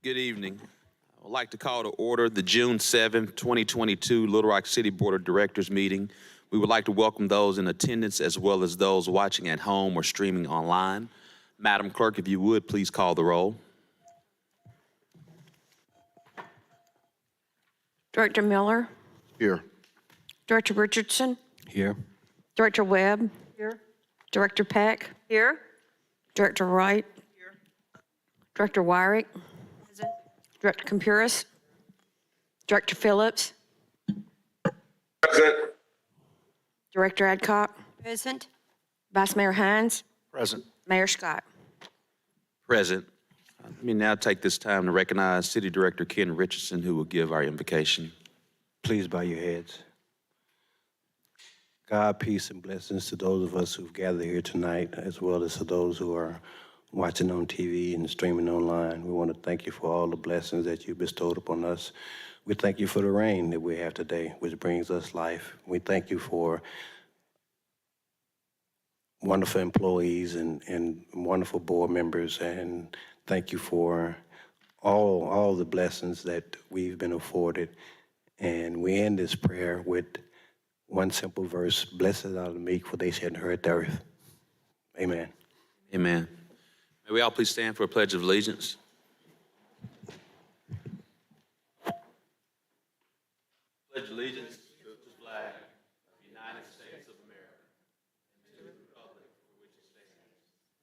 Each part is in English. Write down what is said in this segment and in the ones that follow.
Good evening. I would like to call to order the June 7th, 2022 Little Rock City Board of Directors meeting. We would like to welcome those in attendance as well as those watching at home or streaming online. Madam Clerk, if you would, please call the roll. Director Miller, Here. Director Richardson, Here. Director Webb, Here. Director Peck, Here. Director Wright, Director Wyrick, Director Campuris, Director Phillips, Present. Director Adcock, Present. Vice Mayor Hines, Present. Mayor Scott. Present. Let me now take this time to recognize City Director Ken Richardson, who will give our invocation. Please bow your heads. God, peace and blessings to those of us who've gathered here tonight, as well as to those who are watching on TV and streaming online. We want to thank you for all the blessings that you bestowed upon us. We thank you for the rain that we have today, which brings us life. We thank you for wonderful employees and wonderful board members, and thank you for all the blessings that we've been afforded. And we end this prayer with one simple verse: blessed are the meek, for they shall inherit the earth. Amen. Amen. May we all please stand for a pledge of allegiance. Pledge allegiance to the flag of the United States of America and to the republic for which it stands,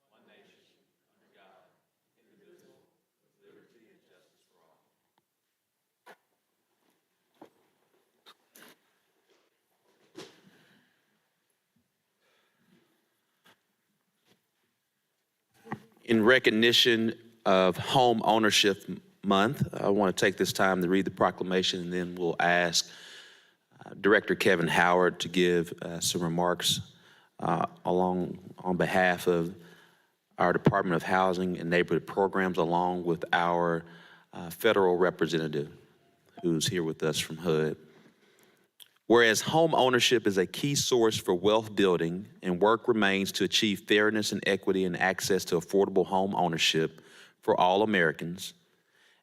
one nation, under God, indivisible, with liberty and justice for all. In recognition of Home Ownership Month, I want to take this time to read the proclamation, and then we'll ask Director Kevin Howard to give some remarks on behalf of our Department of Housing and Neighborhood Programs, along with our federal representative who's here with us from HUD. Whereas home ownership is a key source for wealth building and work remains to achieve fairness and equity and access to affordable home ownership for all Americans.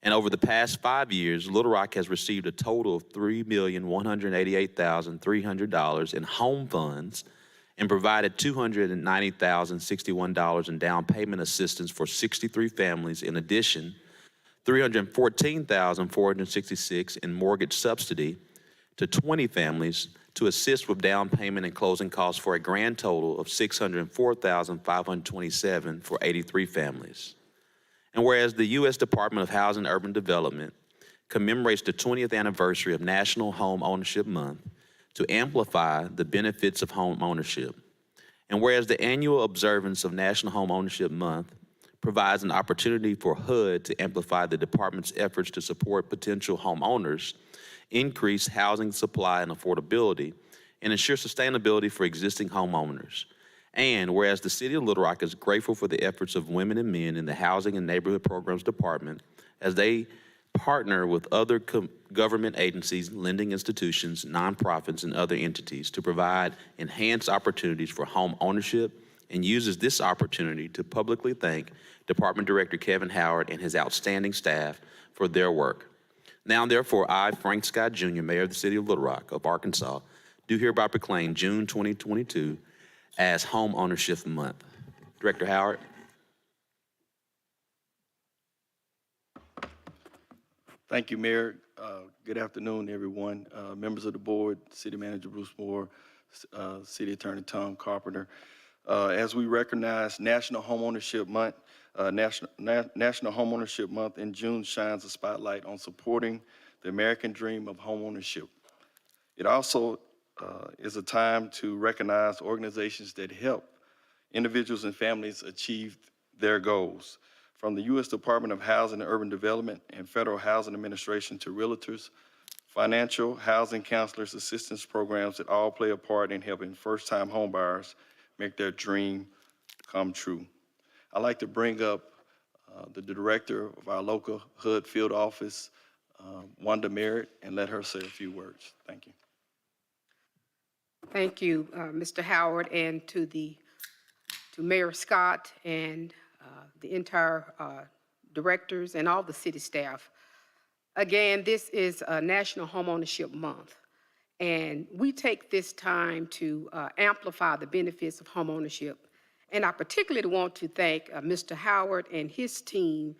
And over the past 5 years, Little Rock has received a total of $3,188,300 in home funds and provided $290,061 in down payment assistance for 63 families. In addition, $314,466 in mortgage subsidy to 20 families to assist with down payment and closing costs, for a grand total of $604,527 for 83 families. And whereas the U.S. Department of Housing and Urban Development commemorates the 20th anniversary of National Home Ownership Month to amplify the benefits of home ownership, and whereas the annual observance of National Home Ownership Month provides an opportunity for HUD to amplify the department's efforts to support potential homeowners, increase housing supply and affordability, and ensure sustainability for existing homeowners. And whereas the City of Little Rock is grateful for the efforts of women and men in the Housing and Neighborhood Programs Department as they partner with other government agencies, lending institutions, nonprofits, and other entities to provide enhanced opportunities for home ownership, and uses this opportunity to publicly thank Department Director Kevin Howard and his outstanding staff for their work. Now, therefore, I, Frank Scott Jr., Mayor of the City of Little Rock of Arkansas, do hereby proclaim June 2022 as Home Ownership Month. Director Howard. Thank you, Mayor. Good afternoon, everyone. Members of the board, City Manager Bruce Moore, City Attorney Tom Carpenter. As we recognize National Homeownership Month, National Homeownership Month in June shines a spotlight on supporting the American dream of homeownership. It also is a time to recognize organizations that help individuals and families achieve their goals. From the U.S. Department of Housing and Urban Development and Federal Housing Administration to realtors, financial, housing counselors, assistance programs that all play a part in helping first-time homebuyers make their dream come true. I'd like to bring up the director of our local HUD field office, Wanda Merritt, and let her say a few words. Thank you. Thank you, Mr. Howard, and to Mayor Scott and the entire directors, and all the city staff. Again, this is National Homeownership Month, and we take this time to amplify the benefits of homeownership. And I particularly want to thank Mr. Howard and his team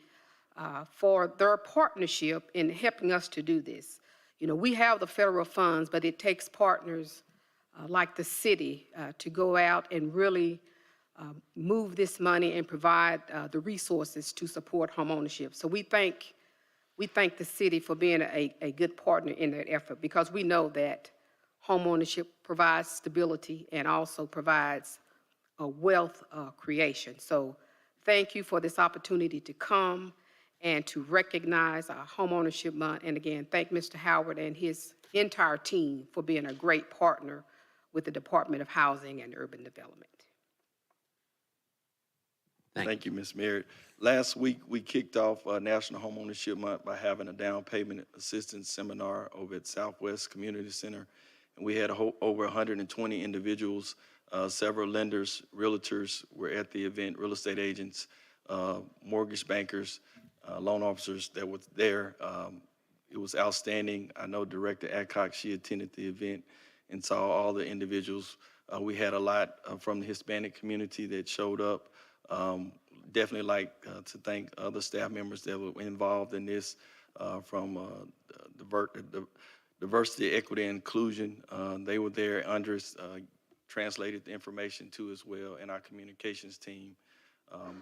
for their partnership in helping us to do this. You know, we have the federal funds, but it takes partners like the city to go out and really move this money and provide the resources to support homeownership. So we thank the city for being a good partner in that effort, because we know that homeownership provides stability and also provides a wealth creation. So thank you for this opportunity to come and to recognize our homeownership month. And again, thank Mr. Howard and his entire team for being a great partner with the Department of Housing and Urban Development. Thank you, Ms. Merritt. Last week, we kicked off National Homeownership Month by having a down payment assistance seminar over at Southwest Community Center. And we had over 120 individuals, several lenders, realtors were at the event, real estate agents, mortgage bankers, loan officers that were there. It was outstanding. I know Director Adcock, she attended the event and saw all the individuals. We had a lot from the Hispanic community that showed up. Definitely like to thank other staff members that were involved in this from diversity, equity, and inclusion. They were there. Andres translated the information to as well, and our communications team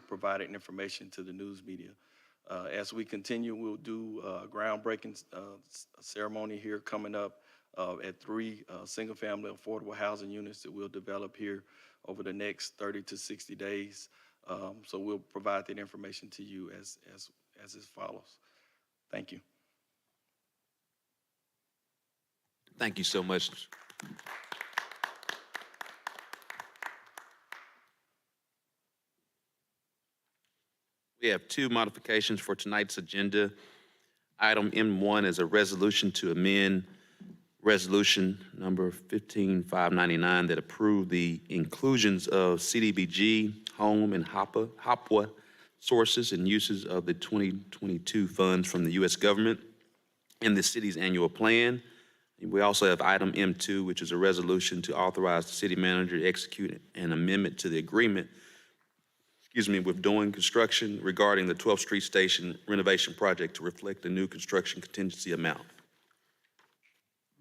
provided information to the news media. As we continue, we'll do a groundbreaking ceremony here coming up at 3 single-family affordable housing units that we'll develop here over the next 30 to 60 days. So we'll provide that information to you as it follows. Thank you. Thank you so much. We have 2 modifications for tonight's agenda. Item M1 is a resolution to amend resolution number 15599 that approved the inclusions of CDBG, home, and HOPWA sources and uses of the 2022 funds from the U.S. government in the city's annual plan. We also have item M2, which is a resolution to authorize the city manager to execute an amendment to the agreement, with doing construction regarding the 12th Street Station renovation project to reflect the new construction contingency amount.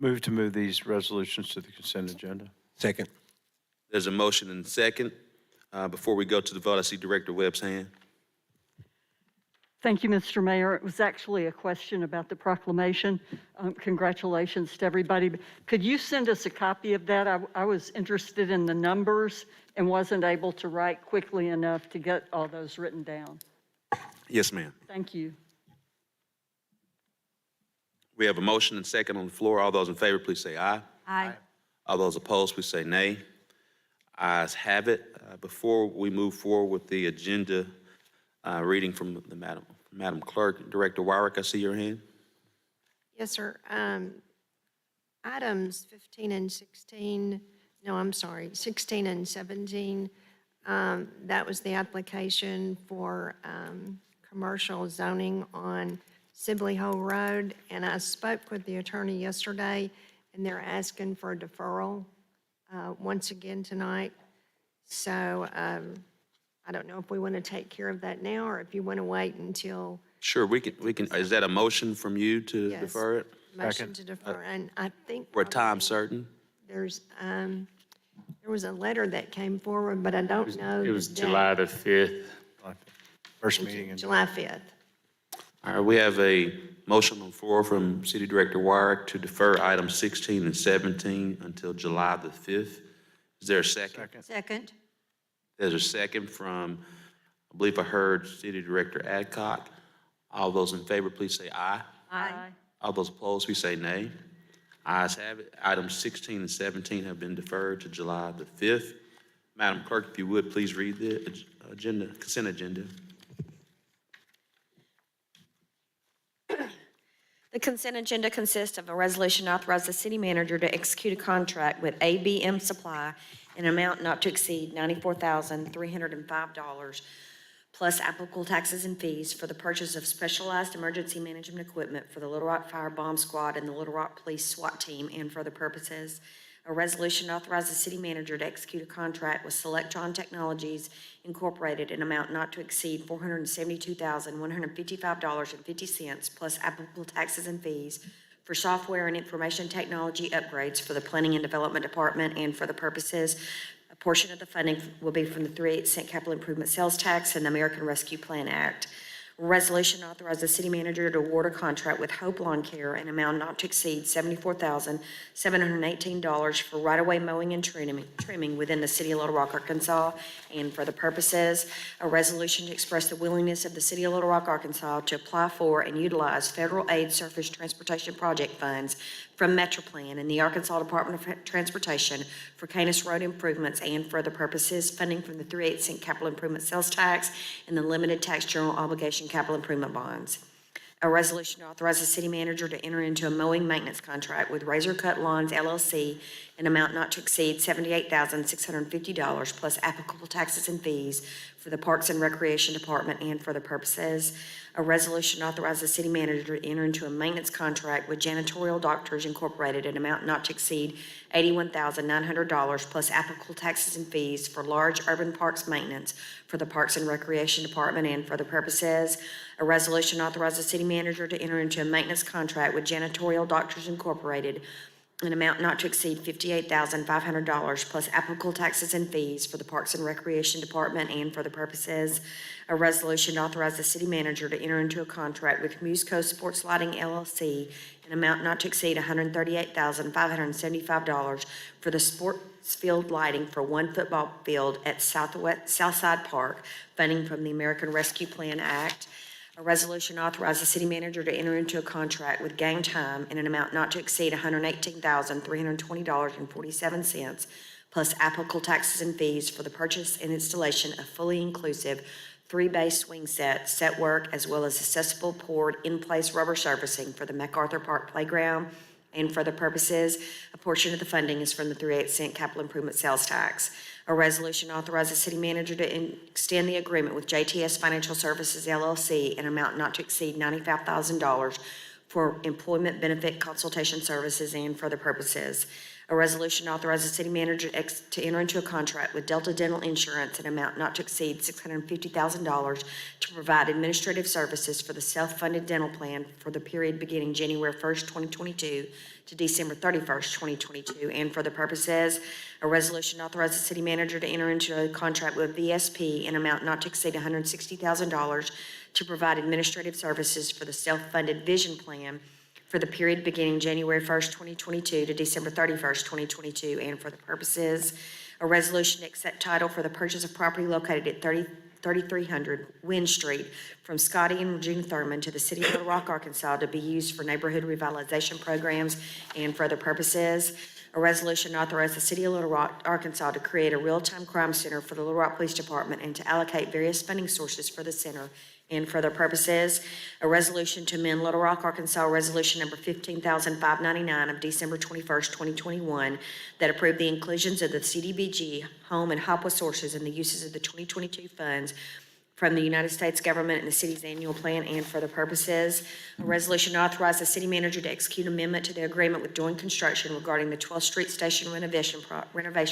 Move to move these resolutions to the consent agenda. Second. There's a motion and second. Before we go to the vote, I see Director Webb's hand. Thank you, Mr. Mayor. It was actually a question about the proclamation. Congratulations to everybody. Could you send us a copy of that? I was interested in the numbers and wasn't able to write quickly enough to get all those written down. Yes, ma'am. Thank you. We have a motion and second on the floor. All those in favor, please say aye. Aye. All those opposed, please say nay. Ayes have it. Before we move forward with the agenda, reading from the Madam Clerk, Director Wyrick, I see your hand. Yes, sir. Items 15 and 16, no, I'm sorry, 16 and 17, that was the application for commercial zoning on Sibley Hole Road, and I spoke with the attorney yesterday, and they're asking for a deferral once again tonight. So I don't know if we want to take care of that now, or if you want to wait until. Sure, we can. Is that a motion from you to Yes. defer it? Motion to defer, and I think. For a time certain? There's, there was a letter that came forward, but I don't know. It was the date. July the 5th. First meeting in July 5th. All right, we have a motion on the floor from City Director Wyrick to defer items 16 and 17 until July the 5th. Is there a second? Second. There's a second from, I believe I heard City Director Adcock. All those in favor, please say aye. Aye. All those opposed, please say nay. Ayes have it. Items 16 and 17 have been deferred to July the 5th. Madam Clerk, if you would, please read the agenda, consent agenda. The consent agenda consists of a resolution to authorize the city manager to execute a contract with ABM Supply in an amount not to exceed $94,305 plus applicable taxes and fees for the purchase of specialized emergency management equipment for the Little Rock Fire Bomb Squad and the Little Rock Police SWAT Team and for other purposes. A resolution to authorize the city manager to execute a contract with Selectron Technologies Incorporated in amount not to exceed $472,155.50 plus applicable taxes and fees for software and information technology upgrades for the Planning and Development Department and for the purposes. A portion of the funding will be from the 3/8 capital improvement sales tax and the American Rescue Plan Act. Resolution authorizes the city manager to award a contract with Hope Lawn Care in amount not to exceed $74,718 for right-of-way mowing and trimming within the city of Little Rock, Arkansas, and for the purposes. A resolution to express the willingness of the city of Little Rock, Arkansas to apply for and utilize federal aid surface transportation project funds from MetroPlan and the Arkansas Department of Transportation for Canis Road improvements and for the purposes, funding from the 3/8 capital improvement sales tax and the limited tax general obligation capital improvement bonds. A resolution to authorize the city manager to enter into a mowing maintenance contract with Razor Cut Lawns LLC in amount not to exceed $78,650 plus applicable taxes and fees for the Parks and Recreation Department and for the purposes. A resolution to authorize the city manager to enter into a maintenance contract with Janitorial Doctors Incorporated in amount not to exceed $81,900 plus applicable taxes and fees for large urban parks maintenance for the Parks and Recreation Department and for the purposes. A resolution authorizes the city manager to enter into a maintenance contract with Janitorial Doctors Incorporated an amount not to exceed $58,500 plus applicable taxes and fees for the Parks and Recreation Department and for the purposes. A resolution to authorize the city manager to enter into a contract with Musco Sports Lighting LLC an amount not to exceed $138,575 for the sports field lighting for one football field at Southside Park, funding from the American Rescue Plan Act. A resolution authorizes the city manager to enter into a contract with Game Time in an amount not to exceed $118,320.47 plus applicable taxes and fees for the purchase and installation of fully inclusive 3-bay swing set work, as well as accessible poured in-place rubber surfacing for the MacArthur Park Playground and for the purposes. A portion of the funding is from the 3/8 capital improvement sales tax. A resolution authorizes the city manager to extend the agreement with JTS Financial Services LLC in an amount not to exceed $95,000 for employment benefit consultation services and for the purposes. A resolution authorizes the city manager to enter into a contract with Delta Dental Insurance in an amount not to exceed $650,000 to provide administrative services for the self-funded dental plan for the period beginning January 1st, 2022 to December 31st, 2022, and for the purposes. A resolution authorizes the city manager to enter into a contract with VSP in an amount not to exceed $160,000 to provide administrative services for the self-funded vision plan for the period beginning January 1st, 2022 to December 31st, 2022, and for the purposes. A resolution to accept title for the purchase of property located at 3300 Wynn Street from Scotty and Regina Thurman to the city of Little Rock, Arkansas to be used for neighborhood revitalization programs and for other purposes. A resolution to authorize the city of Little Rock, Arkansas to create a real-time crime center for the Little Rock Police Department and to allocate various funding sources for the center and for other purposes. A resolution to amend Little Rock, Arkansas Resolution Number 15,599 of December 21st, 2021 that approved the inclusions of the CDBG, home and HOPWA sources and the uses of the 2022 funds from the United States government and the city's annual plan and for the purposes. A resolution to authorize the city manager to execute amendment to the agreement with Joint Construction regarding the 12th Street Station renovation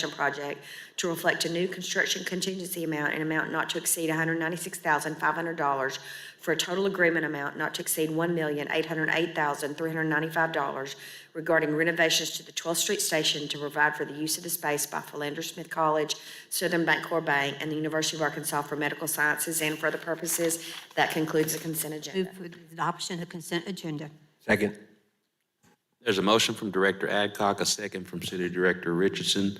project to reflect a new construction contingency amount and amount not to exceed $196,500 for a total agreement amount not to exceed $1,808,395 regarding renovations to the 12th Street Station to provide for the use of the space by Philander Smith College, Southern Bancorp Bank, and the University of Arkansas for Medical Sciences and for other purposes. That concludes the consent agenda. Move for the adoption of the consent agenda. Second. There's a motion from Director Adcock, a second from City Director Richardson.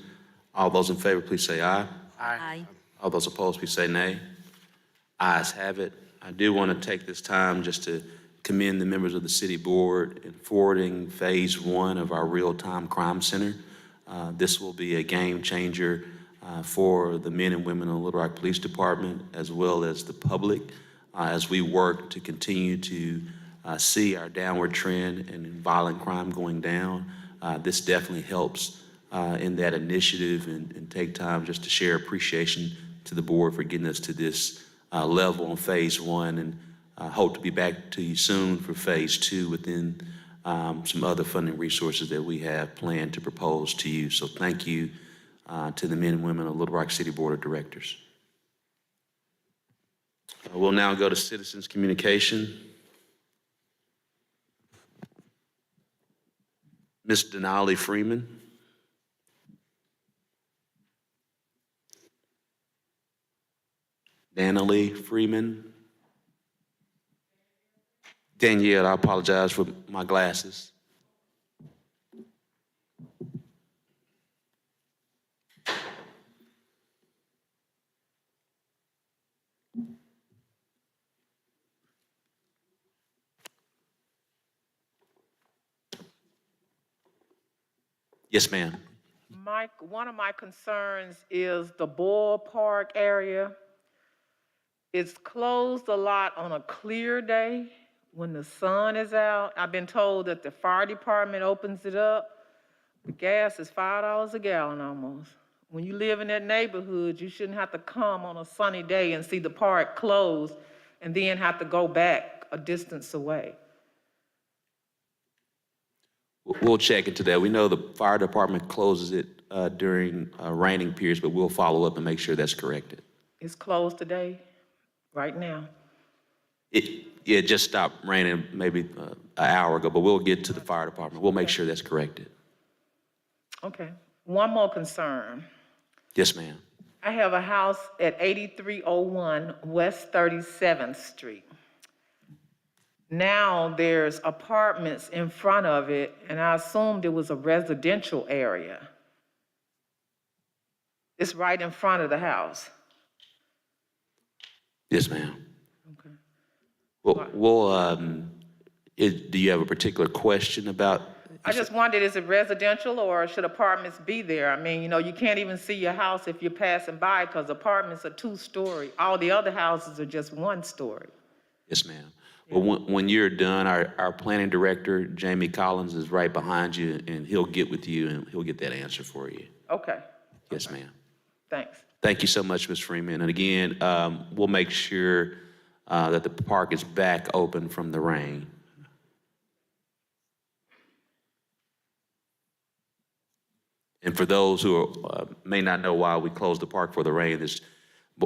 All those in favor, please say aye. Aye. All those opposed, please say nay. Ayes have it. I do want to take this time just to commend the members of the city board in forwarding phase 1 of our real-time crime center. This will be a game changer for the men and women of the Little Rock Police Department as well as the public as we work to continue to see our downward trend in violent crime going down. This definitely helps in that initiative and take time just to share appreciation to the board for getting us to this level on phase one, and hope to be back to you soon for phase two within some other funding resources that we have planned to propose to you. So thank you to the men and women of Little Rock City Board of Directors. We'll now go to citizens communication. Ms. Denali Freeman. Danielle Freeman. Danielle, I apologize for my glasses. Yes, ma'am. Mike, one of my concerns is the ballpark area. It's closed a lot on a clear day when the sun is out. I've been told that the fire department opens it up. The gas is $5 a gallon almost. When you live in that neighborhood, you shouldn't have to come on a sunny day and see the park closed and then have to go back a distance away. We'll check into that. We know the fire department closes it during raining periods, but we'll follow up and make sure that's corrected. It's closed today, right now. It just stopped raining maybe an hour ago, but we'll get to the fire department. We'll make sure that's corrected. Okay. One more concern. Yes, ma'am. I have a house at 8301 West 37th Street. Now there's apartments in front of it, and I assumed it was a residential area. It's right in front of the house. Yes, ma'am. Okay. Do you have a particular question about? I just wondered, is it residential or should apartments be there? I mean, you can't even see your house if you're passing by because apartments are 2-story. All the other houses are just 1-story. Yes, ma'am. Well, when you're done, our planning director, Jamie Collins, is right behind you, and he'll get with you, and he'll get that answer for you. Okay. Yes, ma'am. Thanks. Thank you so much, Ms. Freeman. And again, we'll make sure that the park is back open from the rain. And for those who may not know why we closed the park for the rain,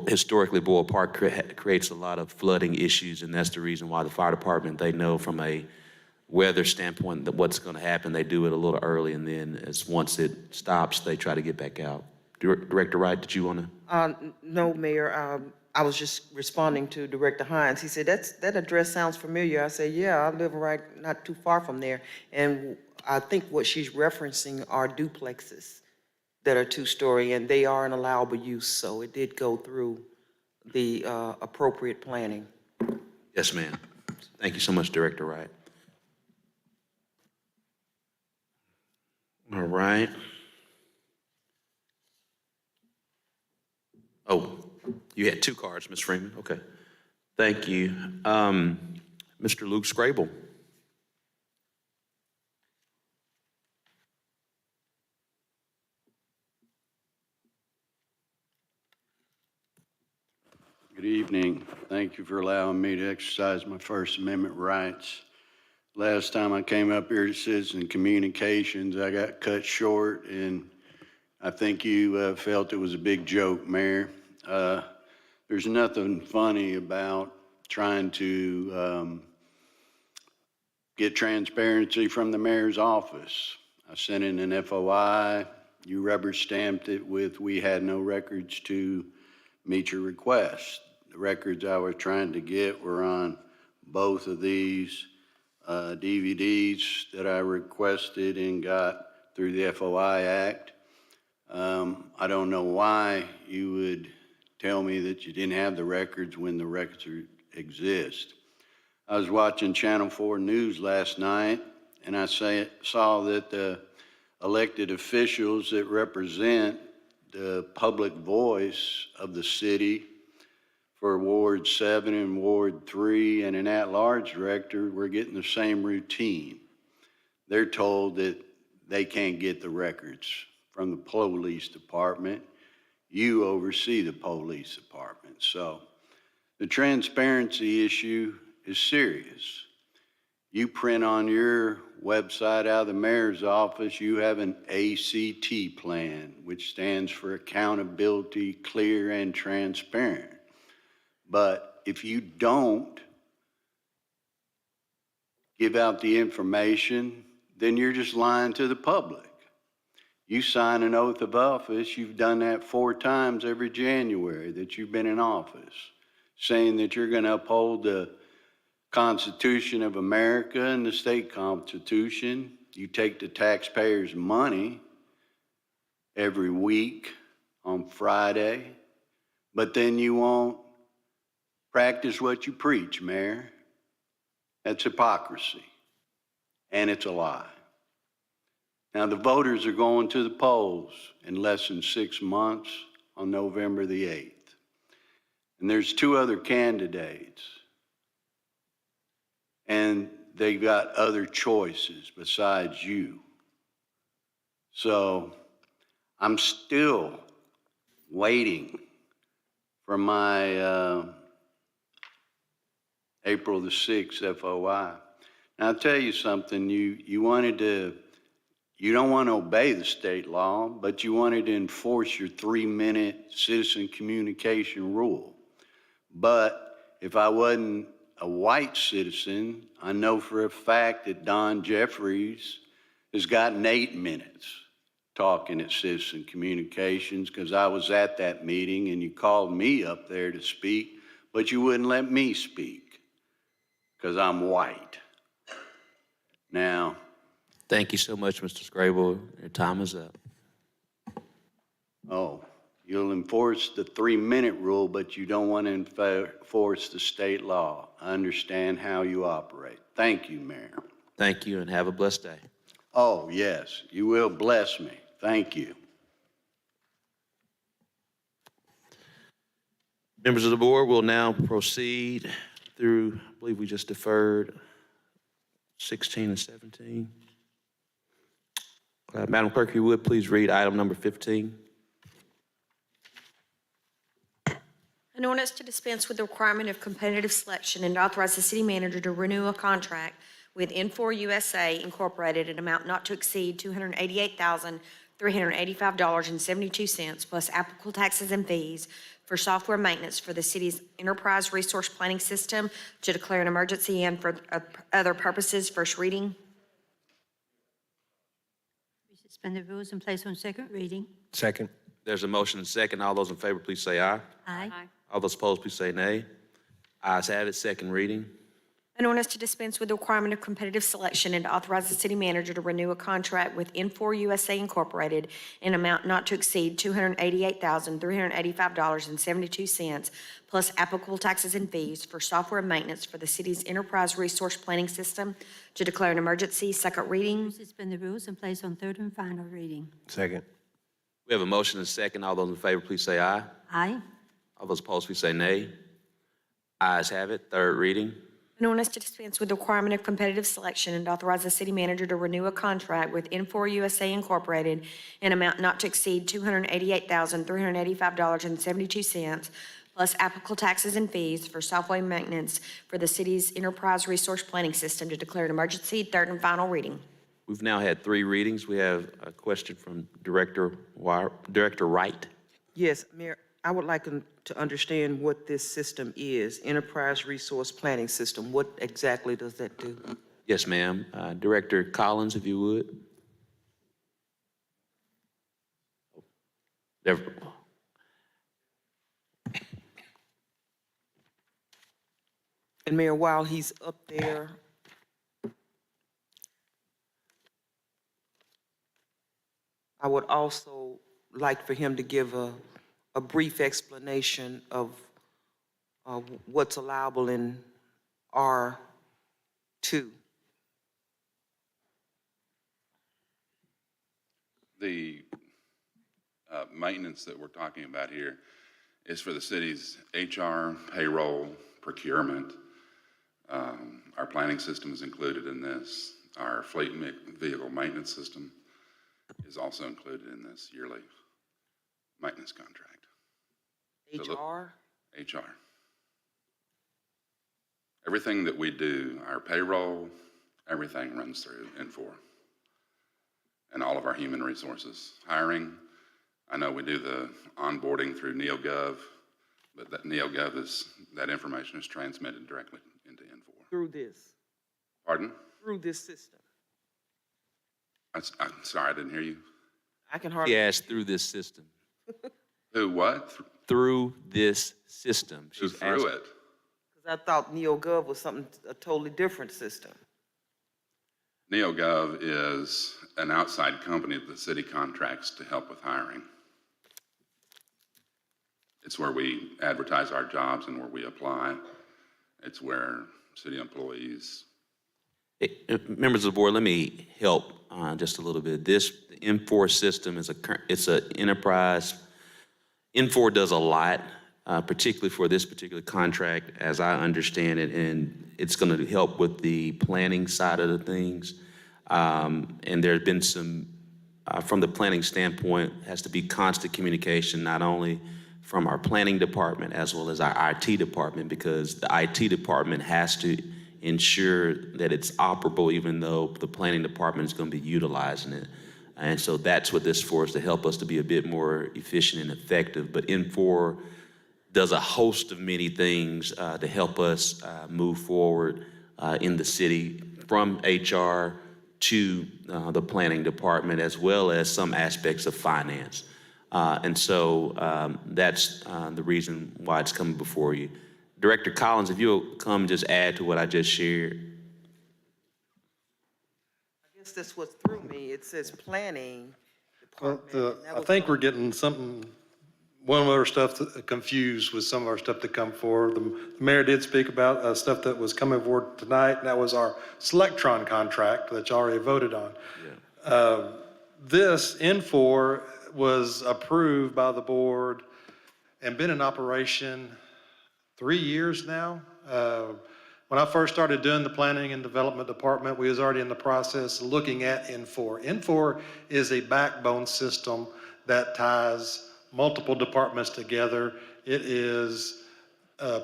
historically, Boyle Park creates a lot of flooding issues, and that's the reason why the fire department, they know from a weather standpoint that what's going to happen. They do it a little early, and then once it stops, they try to get back out. Director Wright, did you want to? No, Mayor. I was just responding to Director Hines. He said, that address sounds familiar. I said, yeah, I live right not too far from there. And I think what she's referencing are duplexes that are 2-story, and they are an allowable use, so it did go through the appropriate planning. Yes, ma'am. Thank you so much, Director Wright. All right. Oh, you had 2 cards, Ms. Freeman. Okay. Thank you. Mr. Luke Scrable. Good evening. Thank you for allowing me to exercise my First Amendment rights. Last time I came up here to Citizen Communications, I got cut short, and I think you felt it was a big joke, Mayor. There's nothing funny about trying to get transparency from the mayor's office. I sent in an FOI. You rubber stamped it with, we had no records to meet your request. The records I was trying to get were on both of these DVDs that I requested and got through the FOI Act. I don't know why you would tell me that you didn't have the records when the records exist. I was watching Channel 4 News last night, and I saw that the elected officials that represent the public voice of the city for Ward 7 and Ward 3 and an at-large director were getting the same routine. They're told that they can't get the records from the police department. You oversee the police department. So The transparency issue is serious. You print on your website out of the mayor's office, you have an ACT plan, which stands for accountability, clear, and transparent. But if you don't give out the information, then you're just lying to the public. You sign an oath of office, you've done that 4 times every January that you've been in office, saying that you're going to uphold the Constitution of America and the state constitution. You take the taxpayers' money every week on Friday, but then you won't practice what you preach, Mayor. That's hypocrisy, and it's a lie. Now, the voters are going to the polls in less than 6 months on November the 8th. And there's 2 other candidates, and they've got other choices besides you. So I'm still waiting for my April the 6th FOI. Now, I'll tell you something, you don't want to obey the state law, but you wanted to enforce your 3-minute citizen communication rule. But if I wasn't a white citizen, I know for a fact that Don Jeffries has gotten 8 minutes talking at Citizen Communications, because I was at that meeting and you called me up there to speak, but you wouldn't let me speak because I'm white. Now, Thank you so much, Mr. Scrable. Your time is up. oh, you'll enforce the 3-minute rule, but you don't want to enforce the state law. I understand how you operate. Thank you, Mayor. Thank you, and have a blessed day. Oh, yes, you will bless me. Thank you. Members of the board will now proceed through, I believe we just deferred 16 and 17. Madam Clerk, if you would, please read item number 15. An ordinance to dispense with the requirement of competitive selection and authorize the city manager to renew a contract with N4 USA Incorporated at an amount not to exceed $288,385.72 plus applicable taxes and fees for software maintenance for the city's enterprise resource planning system, to declare an emergency and for other purposes. First reading. We suspend the rules and place on second reading. Second. There's a motion and second. All those in favor, please say aye. Aye. All those opposed, please say nay. Ayes have it, second reading. An ordinance to dispense with the requirement of competitive selection and to authorize the city manager to renew a contract with N4 USA Incorporated in amount not to exceed $288,385.72 plus applicable taxes and fees for software maintenance for the city's enterprise resource planning system, to declare an emergency. Second reading. We suspend the rules and place on third and final reading. Second. We have a motion and second. All those in favor, please say aye. Aye. All those opposed, please say nay. Ayes have it, third reading. An ordinance to dispense with the requirement of competitive selection and authorize the city manager to renew a contract with N4 USA Incorporated in amount not to exceed $288,385.72 plus applicable taxes and fees for software maintenance for the city's enterprise resource planning system, to declare an emergency. Third and final reading. We've now had 3 readings. We have a question from Director Wright. Yes, Mayor, I would like to understand what this system is, Enterprise Resource Planning System. What exactly does that do? Yes, ma'am. Director Collins, if you would. There. And Mayor, while he's up there, I would also like for him to give a brief explanation of what's allowable in R2. The maintenance that we're talking about here is for the city's HR, payroll, procurement. Our planning system is included in this. Our fleet vehicle maintenance system is also included in this yearly maintenance contract. HR? HR. Everything that we do, our payroll, everything runs through Infor. And all of our human resources. Hiring, I know we do the onboarding through NeoGov, but that NeoGov that information is transmitted directly into Infor. Through this, Pardon? through this system. I'm sorry, I didn't hear you. I can hardly. Yes, through this system. Who, what? Through this system. Who's She's through asking- it? Because I thought NeoGov was a totally different system. NeoGov is an outside company that the city contracts to help with hiring. It's where we advertise our jobs and where we apply. It's where city employees. Members of the board, let me help just a little bit. This Infor system it's an enterprise. Infor does a lot, particularly for this particular contract, as I understand it, and it's going to help with the planning side of the things. And there's been some, from the planning standpoint, has to be constant communication, not only from our planning department as well as our IT department, because the IT department has to ensure that it's operable, even though the planning department is going to be utilizing it. And so that's what this is for, is to help us to be a bit more efficient and effective. But Infor does a host of many things to help us move forward in the city, from HR to the planning department, as well as some aspects of finance. And so that's the reason why it's coming before you. Director Collins, if you'll come just add to what I just shared. I guess that's what threw me. It says planning Well, department. and that I was think gonna- we're getting something, one of our stuff confused with some of our stuff to come forward. The mayor did speak about stuff that was coming forward tonight, and that was our Selectron contract that you already voted on. This Infor was approved by the board and been in operation 3 years now. When I first started doing the planning and development department, we was already in the process of looking at Infor. Infor is a backbone system that ties multiple departments together. It is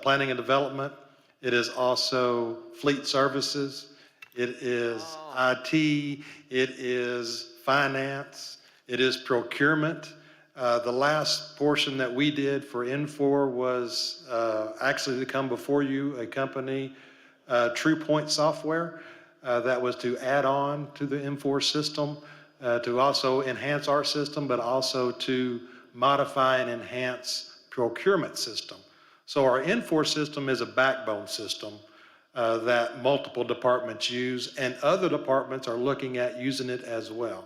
planning and development. It is also fleet services. It is IT. It is finance. It is procurement. The last portion that we did for Infor was actually to come before you, a company, TruePoint Software, that was to add on to the Infor system, to also enhance our system, but also to modify and enhance procurement system. So our Infor system is a backbone system that multiple departments use, and other departments are looking at using it as well.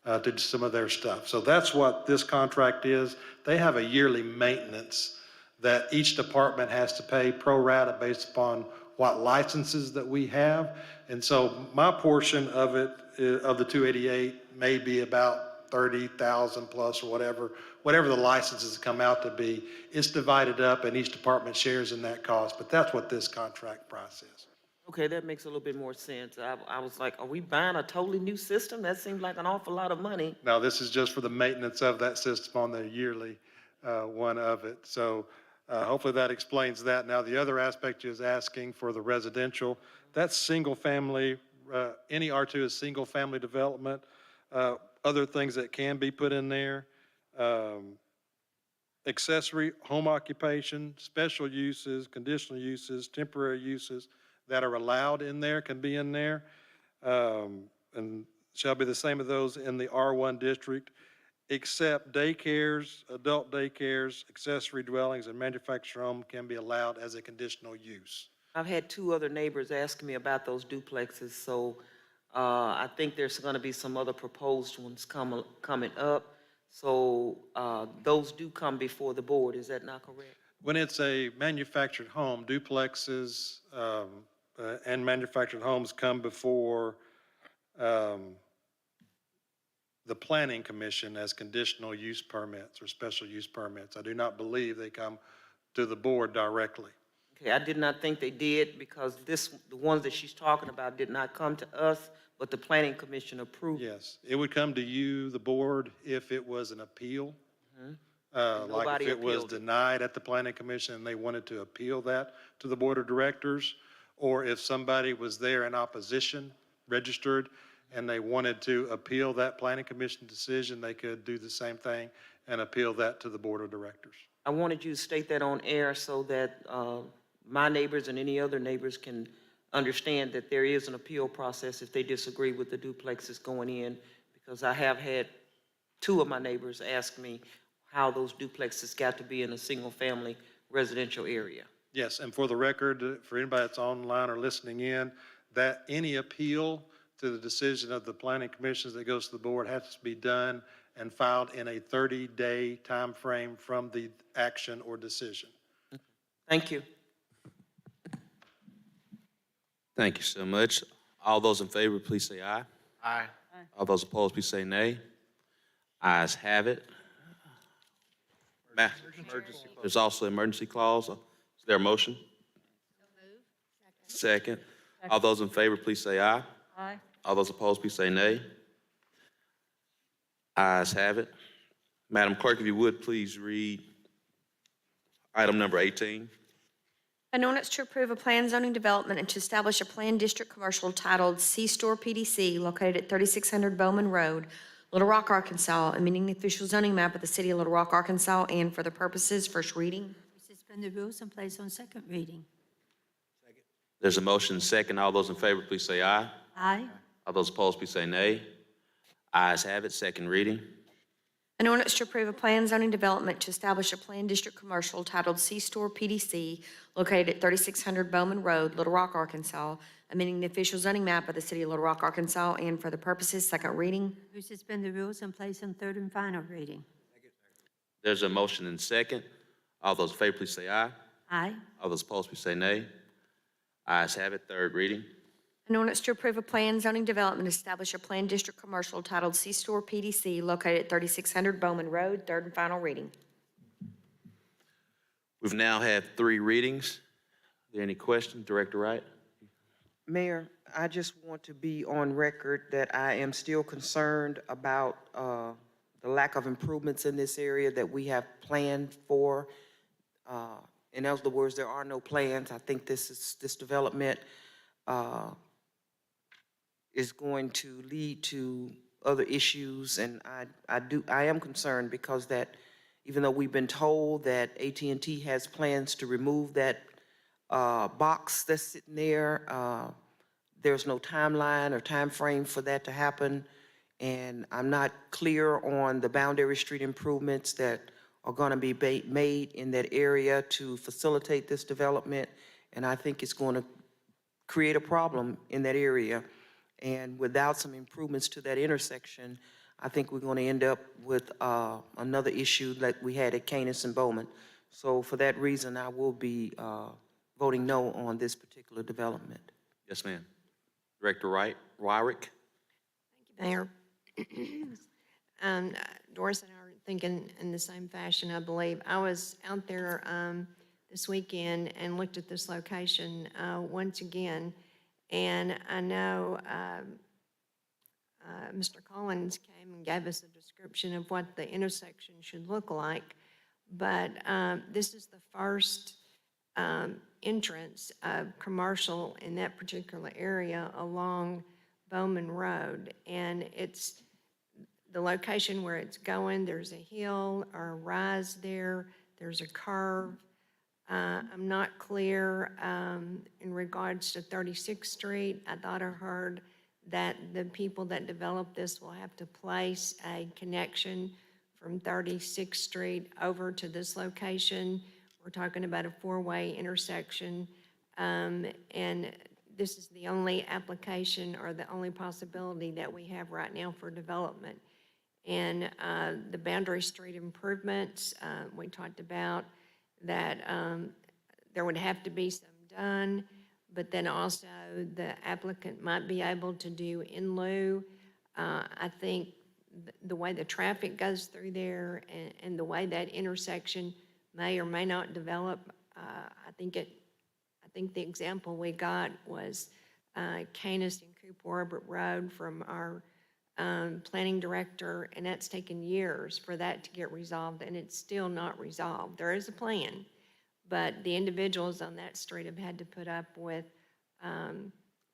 To some of their stuff. So that's what this contract is. They have a yearly maintenance that each department has to pay pro rata based upon what licenses that we have. And so my portion of it, of the 288, may be about 30,000 plus or whatever the licenses come out to be. It's divided up and each department shares in that cost, but that's what this contract price is. Okay, that makes a little bit more sense. I was like, are we buying a totally new system? That seems like an awful lot of money. Now, this is just for the maintenance of that system on the yearly one of it. So hopefully that explains that. Now, the other aspect is asking for the residential. That's single family, any R2 is single family development. Other things that can be put in there, accessory, home occupation, special uses, conditional uses, temporary uses that are allowed in there can be in there, and shall be the same of those in the R1 district, except daycares, adult daycares, accessory dwellings, and manufactured home can be allowed as a conditional use. I've had 2 other neighbors asking me about those duplexes, so I think there's going to be some other proposed ones coming up. So those do come before the board, is that not correct? When it's a manufactured home, duplexes and manufactured homes come before the Planning Commission as conditional use permits or special use permits. I do not believe they come to the board directly. Okay, I did not think they did because the ones that she's talking about did not come to us, but the Planning Commission approved. Yes, it would come to you, the board, if it was an appeal. Like if nobody it was appealed it. denied at the Planning Commission and they wanted to appeal that to the Board of Directors, or if somebody was there in opposition, registered, and they wanted to appeal that planning commission decision, they could do the same thing and appeal that to the board of directors. I wanted you to state that on air so that my neighbors and any other neighbors can understand that there is an appeal process if they disagree with the duplexes going in, because I have had two of my neighbors ask me how those duplexes got to be in a single-family residential area. Yes, and for the record, for anybody that's online or listening in, that any appeal to the decision of the planning commissions that goes to the board has to be done and filed in a 30-day time frame from the action or decision. Thank you. Thank you so much. All those in favor, please say aye. Aye. All those opposed, please say nay. Ayes have it. There's also an emergency clause. Is there a motion? Second. All those in favor, please say aye. Aye. All those opposed, please say nay. Ayes have it. Madam Clerk, if you would, please read item number 18. An ordinance to approve a plan zoning development and to establish a planned district commercial titled C-Store PDC located at 3600 Bowman Road, Little Rock, Arkansas, amending the official zoning map of the city of Little Rock, Arkansas, and for the purposes, first reading. Suspend the rules and place on second reading. There's a motion second. All those in favor, please say aye. Aye. All those opposed, please say nay. Ayes have it. Second reading. An ordinance to approve a plan zoning development to establish a planned district commercial titled C-Store PDC located at 3600 Bowman Road, Little Rock, Arkansas, amending the official zoning map of the city of Little Rock, Arkansas, and for the purposes, second reading. Move to suspend the rules and place on third and final reading. There's a motion and second. All those in favor, please say aye. Aye. All those opposed, please say nay. Ayes have it. Third reading. An ordinance to approve a plan zoning development to establish a planned district commercial titled C-Store PDC located at 3600 Bowman Road, third and final reading. We've now had 3 readings. Are there any questions? Director Wright? Mayor, I just want to be on record that I am still concerned about the lack of improvements in this area that we have planned for. In other words, there are no plans. I think this development is going to lead to other issues, and I am concerned because that even though we've been told that AT&T has plans to remove that box that's sitting there, there's no timeline or time frame for that to happen, and I'm not clear on the Boundary Street improvements that are going to be made in that area to facilitate this development, and I think it's going to create a problem in that area. And without some improvements to that intersection, I think we're going to end up with another issue like we had at Canis and Bowman. So for that reason, I will be voting no on this particular development. Yes, ma'am. Director Wright, Wyrick? Thank you, Mayor. Doris and I are thinking in the same fashion, I believe. I was out there this weekend and looked at this location once again, and I know Mr. Collins came and gave us a description of what the intersection should look like, but this is the first entrance of commercial in that particular area along Bowman Road, and it's the location where it's going. There's a hill or a rise there. There's a curve. I'm not clear in regards to 36th Street. I thought I heard that the people that developed this will have to place a connection from 36th Street over to this location. We're talking about a 4-way intersection, and this is the only application or the only possibility that we have right now for development. And the Boundary Street improvements, we talked about that there would have to be some done, but then also the applicant might be able to do in lieu. I think the way the traffic goes through there and the way that intersection may or may not develop, I think the example we got was Canis and Cooper Orbit Road from our planning director, and that's taken years for that to get resolved, and it's still not resolved. There is a plan, but the individuals on that street have had to put up with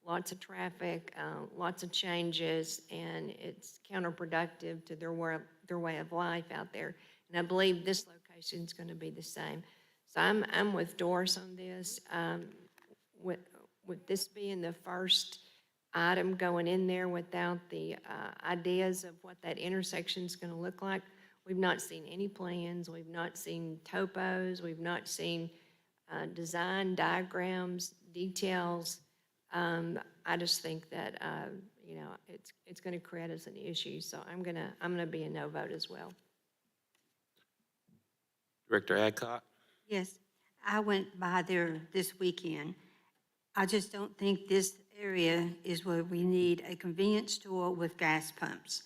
lots of traffic, lots of changes, and it's counterproductive to their way of life out there. And I believe this location is going to be the same. So I'm with Doris on this. With this being the first item going in there without the ideas of what that intersection is going to look like, we've not seen any plans, we've not seen topos, we've not seen design diagrams, details. I just think that it's going to create us an issue. So I'm gonna be a no vote as well. Director Adcock? Yes, I went by there this weekend. I just don't think this area is where we need a convenience store with gas pumps.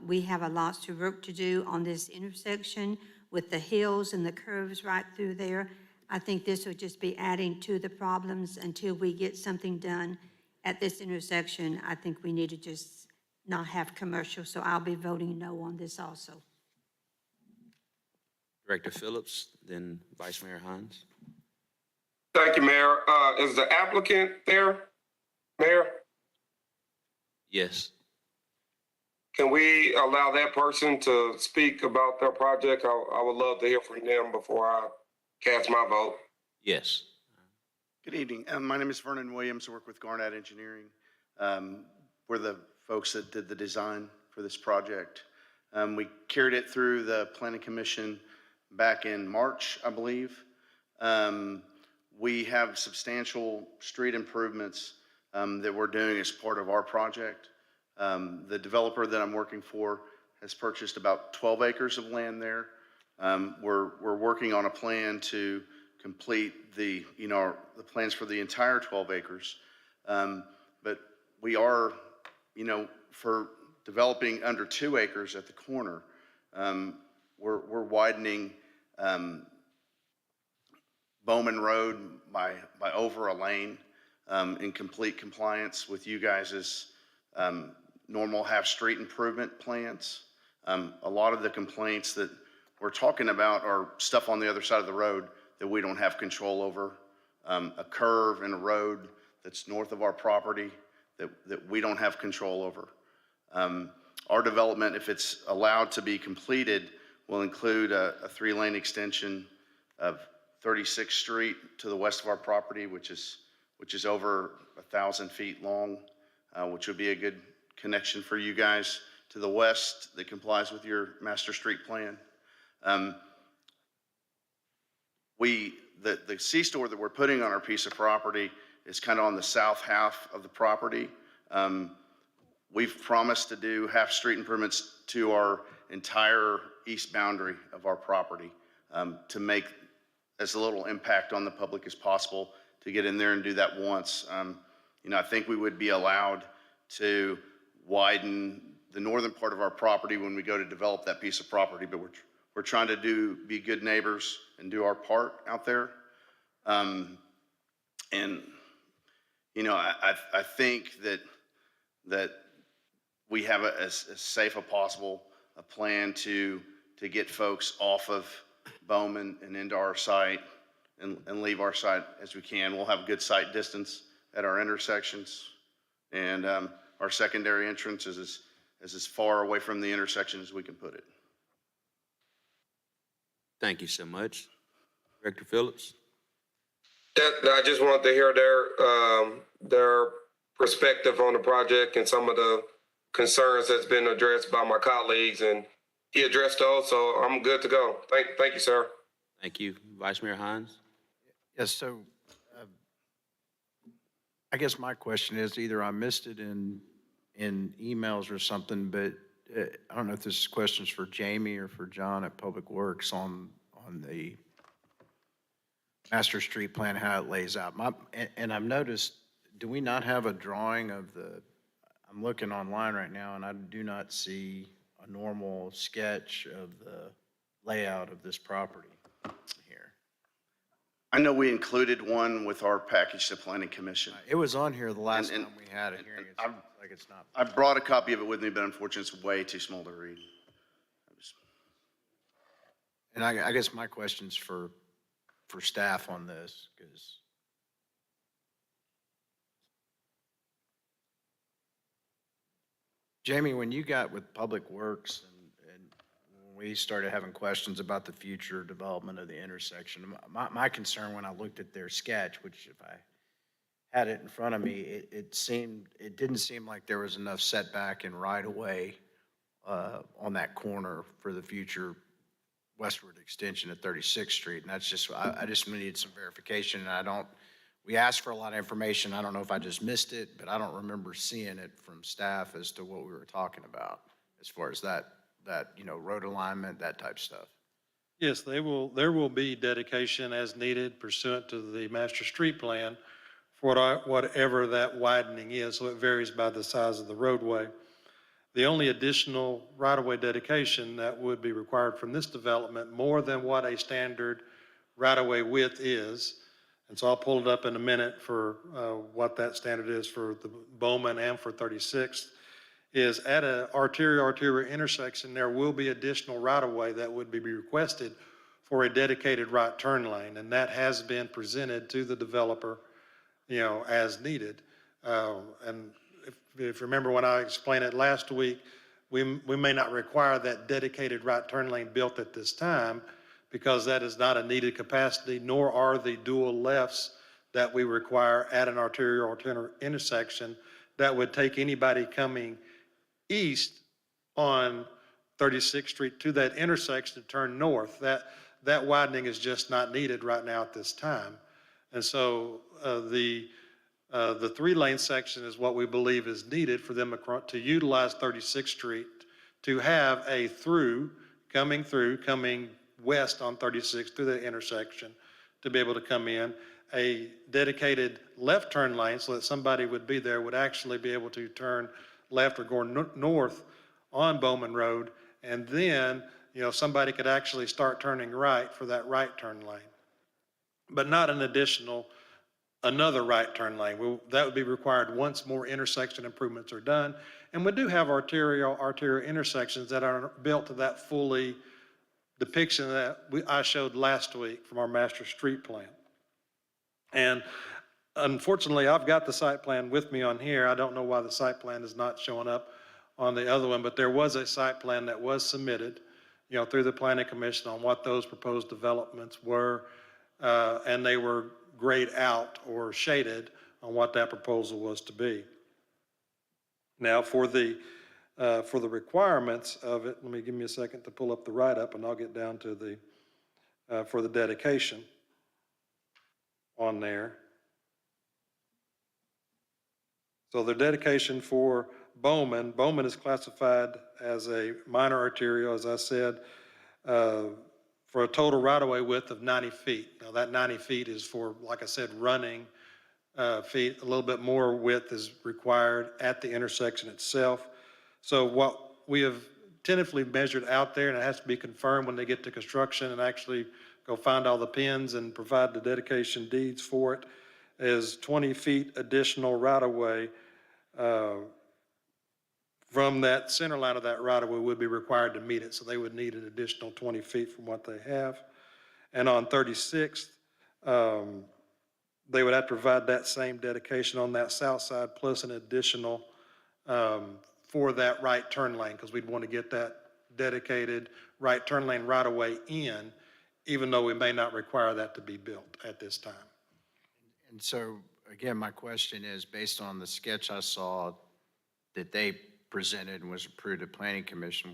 We have a lot of work to do on this intersection with the hills and the curves right through there. I think this would just be adding to the problems until we get something done at this intersection. I think we need to just not have commercial, so I'll be voting no on this also. Director Phillips, then Vice Mayor Hines. Thank you, Mayor. Is the applicant there, Mayor? Yes. Can we allow that person to speak about their project? I would love to hear from them before I cast my vote. Yes. Good evening. My name is Vernon Williams. I work with Garnett Engineering. We're the folks that did the design for this project. We carried it through the Planning Commission back in March, I believe. We have substantial street improvements that we're doing as part of our project. The developer that I'm working for has purchased about 12 acres of land there. We're working on a plan to complete the plans for the entire 12 acres. But we are, for developing under 2 acres at the corner, we're widening Bowman Road by over a lane in complete compliance with you guys' normal half-street improvement plans. A lot of the complaints that we're talking about are stuff on the other side of the road that we don't have control over. A curve in a road that's north of our property that we don't have control over. Our development, if it's allowed to be completed, will include a 3-lane extension of 36th Street to the west of our property, which is over 1,000 feet long, which would be a good connection for you guys to the west that complies with your master street plan. The C-store that we're putting on our piece of property is kind of on the south half of the property. We've promised to do half-street improvements to our entire east boundary of our property to make as little impact on the public as possible, to get in there and do that once. I think we would be allowed to widen the northern part of our property when we go to develop that piece of property, but we're trying to be good neighbors and do our part out there. I think that we have as safe as possible a plan to get folks off of Bowman and into our site and leave our site as we can. We'll have good sight distance at our intersections, and our secondary entrance is as far away from the intersection as we can put it. Thank you so much. Director Phillips? I just wanted to hear their perspective on the project and some of the concerns that's been addressed by my colleagues, and he addressed those, so I'm good to go. Thank you, sir. Thank you. Vice Mayor Hines? Yes, so I guess my question is, either I missed it in emails or something, but I don't know if this is questions for Jamie or for John at Public Works on the master street plan, how it lays out. And I've noticed, do we not have a drawing of I'm looking online right now, and I do not see a normal sketch of the layout of this property here. I know we included one with our package to Planning Commission. It was on here the last time we had a hearing. It's not. I brought a copy of it with me, but unfortunately it's way too small to read. And I guess my question's for staff on this, because Jamie, when you got with Public Works and when we started having questions about the future development of the intersection, my concern when I looked at their sketch, which if I had it in front of me, it didn't seem like there was enough setback and right of way on that corner for the future westward extension of 36th Street. And that's just, I just needed some verification. And we asked for a lot of information. I don't know if I just missed it, but I don't remember seeing it from staff as to what we were talking about as far as that, road alignment, that type stuff. Yes, there will be dedication as needed pursuant to the master street plan for whatever that widening is, so it varies by the size of the roadway. The only additional right-of-way dedication that would be required from this development, more than what a standard right-of-way width is, and so I'll pull it up in a minute for what that standard is for the Bowman and for 36th, is at an arterial intersection, there will be additional right-of-way that would be requested for a dedicated right turn lane, and that has been presented to the developer, as needed. And if you remember when I explained it last week, we may not require that dedicated right turn lane built at this time because that is not a needed capacity, nor are the dual lefts that we require at an arterial intersection that would take anybody coming east on 36th Street to that intersection to turn north. That widening is just not needed right now at this time. And so the 3-lane section is what we believe is needed for them to utilize 36th Street to have a coming west on 36 through the intersection to be able to come in. A dedicated left turn lane so that somebody would be there would actually be able to turn left or go north on Bowman Road. And then, somebody could actually start turning right for that right turn lane, but not another right turn lane. That would be required once more intersection improvements are done. And we do have arterial intersections that are built to that fully depiction that I showed last week from our master street plan. And unfortunately, I've got the site plan with me on here. I don't know why the site plan is not showing up on the other one, but there was a site plan that was submitted, through the Planning Commission on what those proposed developments were, and they were grayed out or shaded on what that proposal was to be. Now, for the requirements of it, give me a second to pull up the write-up, and I'll get down to for the dedication on there. So the dedication for Bowman is classified as a minor arterial, as I said, for a total right-of-way width of 90 feet. Now that 90 feet is for, like I said, running feet. A little bit more width is required at the intersection itself. So what we have tentatively measured out there, and it has to be confirmed when they get to construction and actually go find all the pins and provide the dedication deeds for it, is 20 feet additional right-of-way from that center line of that right-of-way would be required to meet it. So they would need an additional 20 feet from what they have. And on 36th, they would have to provide that same dedication on that south side plus an additional for that right turn lane, because we'd want to get that dedicated right turn lane right-of-way in, even though we may not require that to be built at this time. And so, again, my question is, based on the sketch I saw that they presented and was approved at Planning Commission,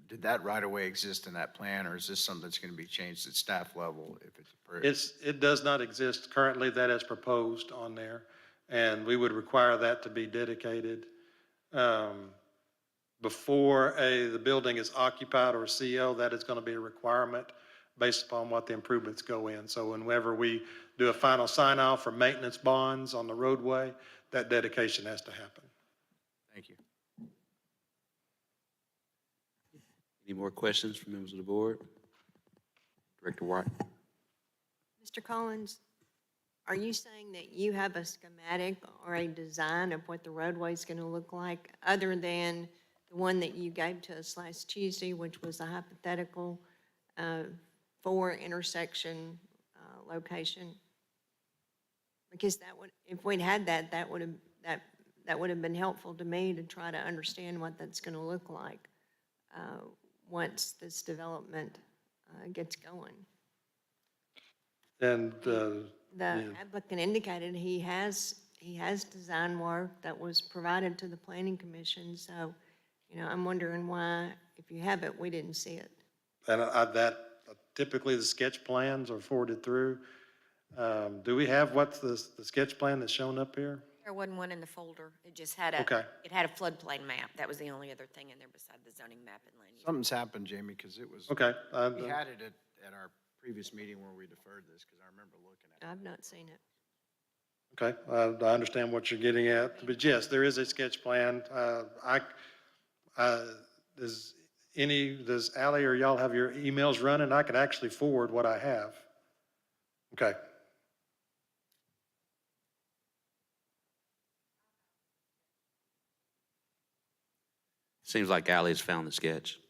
did that right-of-way exist in that plan, or is this something that's going to be changed at staff level if it's approved? It does not exist currently. That is proposed on there, and we would require that to be dedicated before the building is occupied or CO. That is going to be a requirement based upon what the improvements go in. So whenever we do a final sign-off for maintenance bonds on the roadway, that dedication has to happen. Thank you. Any more questions from members of the board? Director White? Mr. Collins, are you saying that you have a schematic or a design of what the roadway is going to look like, other than the one that you gave to us last Tuesday, which was a hypothetical for intersection location? Because that would, if we'd had that, that that would have been helpful to me to try to understand what that's going to look like once this development gets going. And, The yeah. applicant indicated he has design work that was provided to the planning commission, so, I'm wondering why, if you have it, we didn't see it. And typically the sketch plans are forwarded through. Do we have what's the sketch plan that's shown up here? There wasn't one in the folder. It just had Okay. it had a floodplain map. That was the only other thing in there beside the zoning map and land use. Something's happened, Jamie, because it was. Okay. We had it at our previous meeting where we deferred this, because I remember looking at it. I've not seen it. Okay, I understand what you're getting at, but yes, there is a sketch plan. Does Ally or y'all have your emails running? I could actually forward what I have. Okay. Seems like Allie's found the sketch.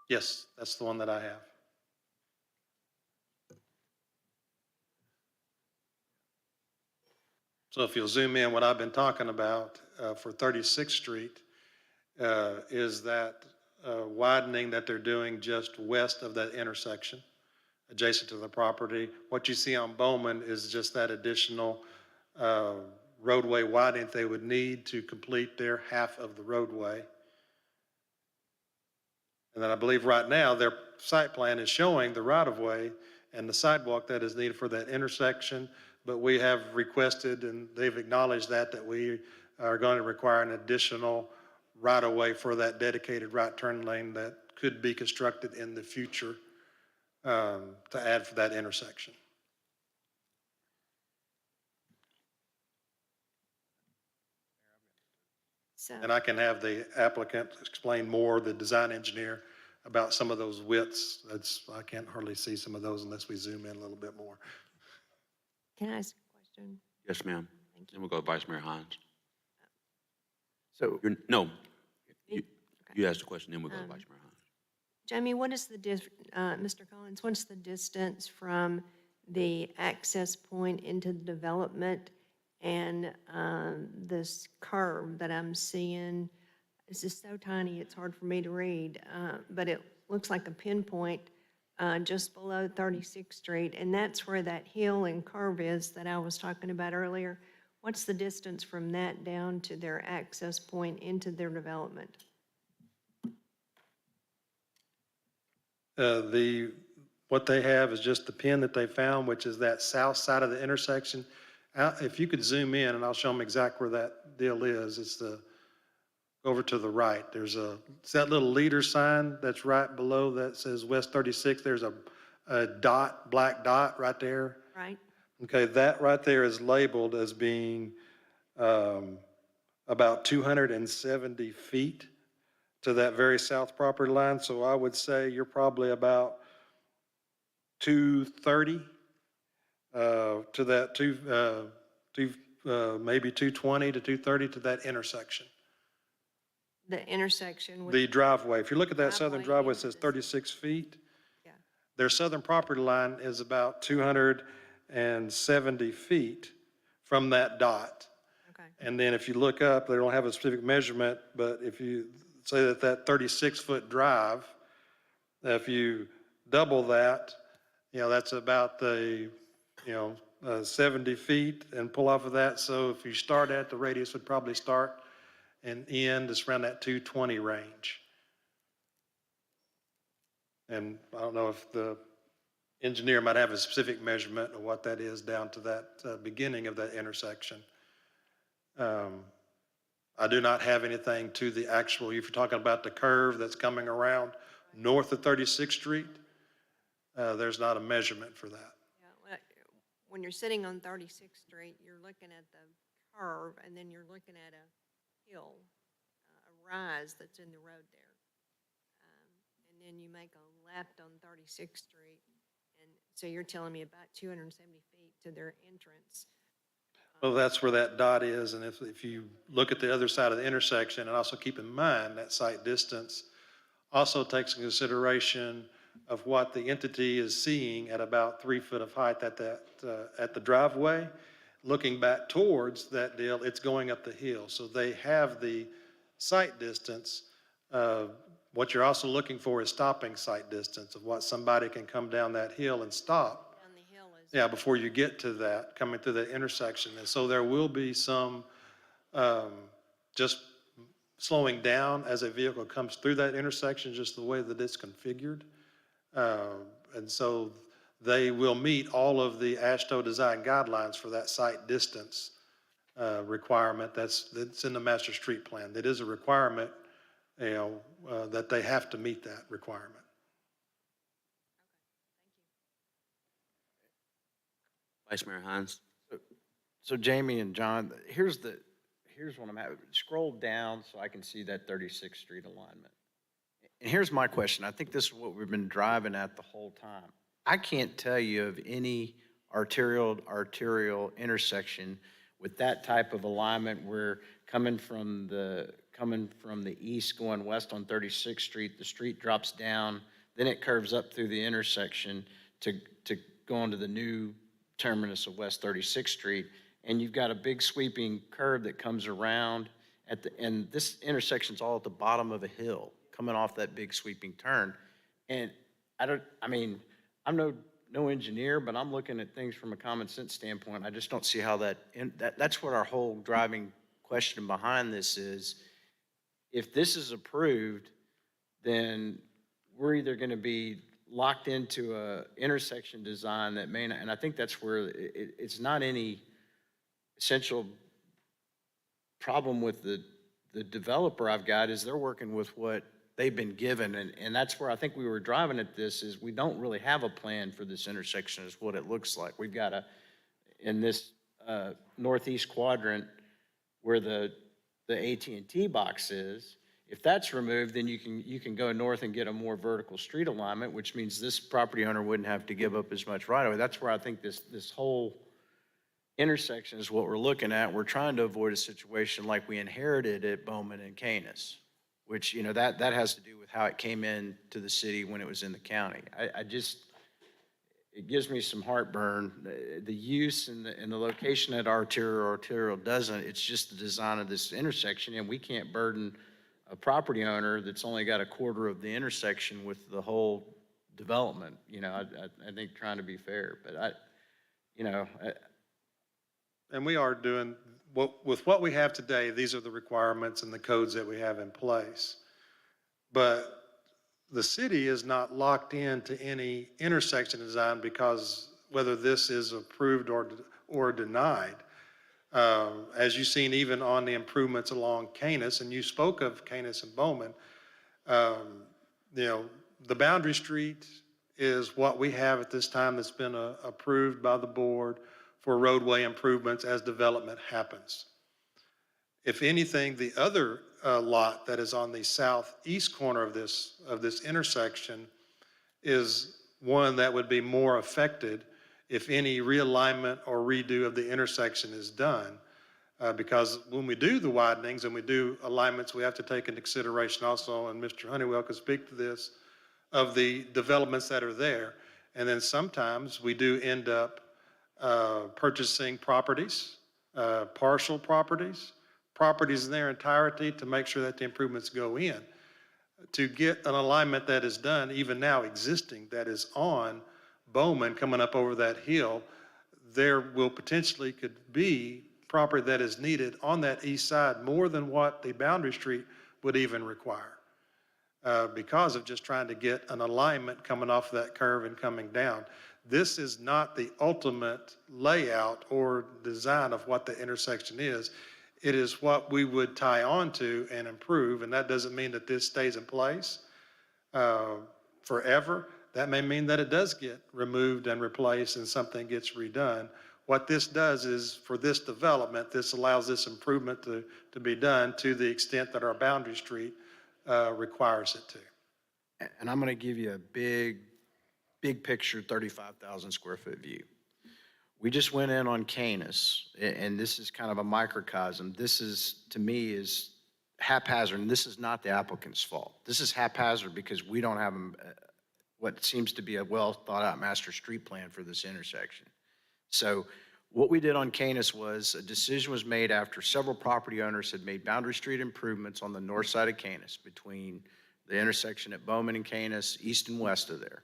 Yes, that's the one that I have. So if you'll zoom in, what I've been talking about for 36th Street is that widening that they're doing just west of that intersection, adjacent to the property. What you see on Bowman is just that additional roadway widening that they would need to complete their half of the roadway. And then I believe right now their site plan is showing the right-of-way and the sidewalk that is needed for that intersection, but we have requested, and they've acknowledged that we are going to require an additional right-of-way for that dedicated right turn lane that could be constructed in the future to add for that intersection. So, And I can have the applicant explain more, the design engineer, about some of those widths. I can't hardly see some of those unless we zoom in a little bit more. can I ask a question? Yes, ma'am. Thank Then we'll go to Vice Mayor Hines. So No, Okay. you asked the question, then we'll go to Vice Mayor Hines. Jamie, what is Mr. Collins, what's the distance from the access point into the development and this curve that I'm seeing? This is so tiny, it's hard for me to read, but it looks like a pinpoint just below 36th Street, and that's where that hill and curve is that I was talking about earlier. What's the distance from that down to their access point into their development? What they have is just the pin that they found, which is that south side of the intersection. If you could zoom in, and I'll show them exactly where that deal is. It's over to the right. It's that little leader sign that's right below that says West 36. There's a dot, black dot right there. Right? Okay, that right there is labeled as being about 270 feet to that very south property line. So I would say you're probably about 230 to that maybe 220 to 230 to that intersection. The intersection with. The driveway. If you look at that southern driveway, it says into 36 feet. Yeah. Their southern property line is about 270 feet from that dot. Okay. And then if you look up, they don't have a specific measurement, but if you say that 36-foot drive, if you double that, that's about 70 feet and pull off of that. So if you start at, the radius would probably start and end just around that 220 range. And I don't know if the engineer might have a specific measurement of what that is down to that beginning of that intersection. I do not have anything to the actual, if you're talking about the curve that's coming around north of 36th Street, there's not a measurement for that. Yeah, when you're sitting on 36th Street, you're looking at the curve, and then you're looking at a hill, a rise that's in the road there. And then you make a left on 36th Street, and so you're telling me about 270 feet to their entrance. Well, that's where that dot is, and if you look at the other side of the intersection, and also keep in mind that site distance also takes into consideration of what the entity is seeing at about 3 foot of height at the driveway. Looking back towards that deal, it's going up the hill. So they have the sight distance. What you're also looking for is stopping sight distance of what somebody can come down that hill and stop. Down the hill is. Yeah, before you get to that, coming through that intersection. And so there will be some just slowing down as a vehicle comes through that intersection, just the way that it's configured. And so they will meet all of the AASHTO design guidelines for that site distance requirement that's in the master street plan. It is a requirement, that they have to meet that requirement. Vice Mayor Hines. So Jamie and John, here's what I'm having. Scroll down so I can see that 36th Street alignment. And here's my question. I think this is what we've been driving at the whole time. I can't tell you of any arterial intersection with that type of alignment where coming from the east going west on 36th Street, the street drops down, then it curves up through the intersection to go onto the new terminus of West 36th Street, and you've got a big sweeping curve that comes around and this intersection's all at the bottom of a hill coming off that big sweeping turn. And I'm no engineer, but I'm looking at things from a common sense standpoint. I just don't see how that's what our whole driving question behind this is. If this is approved, then we're either going to be locked into a intersection design that may not, and I think that's where it's not any essential problem with the developer I've got is they're working with what they've been given, and that's where I think we were driving at this is we don't really have a plan for this intersection is what it looks like. We've got in this northeast quadrant where the AT&T box is, if that's removed, then you can go north and get a more vertical street alignment, which means this property owner wouldn't have to give up as much right of way. That's where I think this whole intersection is what we're looking at. We're trying to avoid a situation like we inherited at Bowman and Canis, which, that has to do with how it came in to the city when it was in the county. It gives me some heartburn. The use and the location at arterial doesn't. It's just the design of this intersection, and we can't burden a property owner that's only got a quarter of the intersection with the whole development. I think trying to be fair, but And we are doing, with what we have today, these are the requirements and the codes that we have in place. But the city is not locked into any intersection design because whether this is approved or denied. As you've seen even on the improvements along Canis, and you spoke of Canis and Bowman, the boundary street is what we have at this time that's been approved by the board for roadway improvements as development happens. If anything, the other lot that is on the southeast corner of this intersection is one that would be more affected if any realignment or redo of the intersection is done. Because when we do the widenings and we do alignments, we have to take into consideration also, and Mr. Honeywell could speak to this, of the developments that are there. And then sometimes we do end up purchasing properties, partial properties in their entirety to make sure that the improvements go in. To get an alignment that is done, even now existing, that is on Bowman coming up over that hill, there will potentially could be property that is needed on that east side more than what the boundary street would even require because of just trying to get an alignment coming off that curve and coming down. This is not the ultimate layout or design of what the intersection is. It is what we would tie onto and improve, and that doesn't mean that this stays in place forever. That may mean that it does get removed and replaced and something gets redone. What this does is, for this development, this allows this improvement to be done to the extent that our boundary street requires it to. And I'm going to give you a big picture, 35,000 square foot view. We just went in on Canis, and this is kind of a microcosm. This is, to me, is haphazard, and this is not the applicant's fault. This is haphazard because we don't have what seems to be a well-thought-out master street plan for this intersection. So what we did on Canis was a decision was made after several property owners had made boundary street improvements on the north side of Canis between the intersection at Bowman and Canis, east and west of there.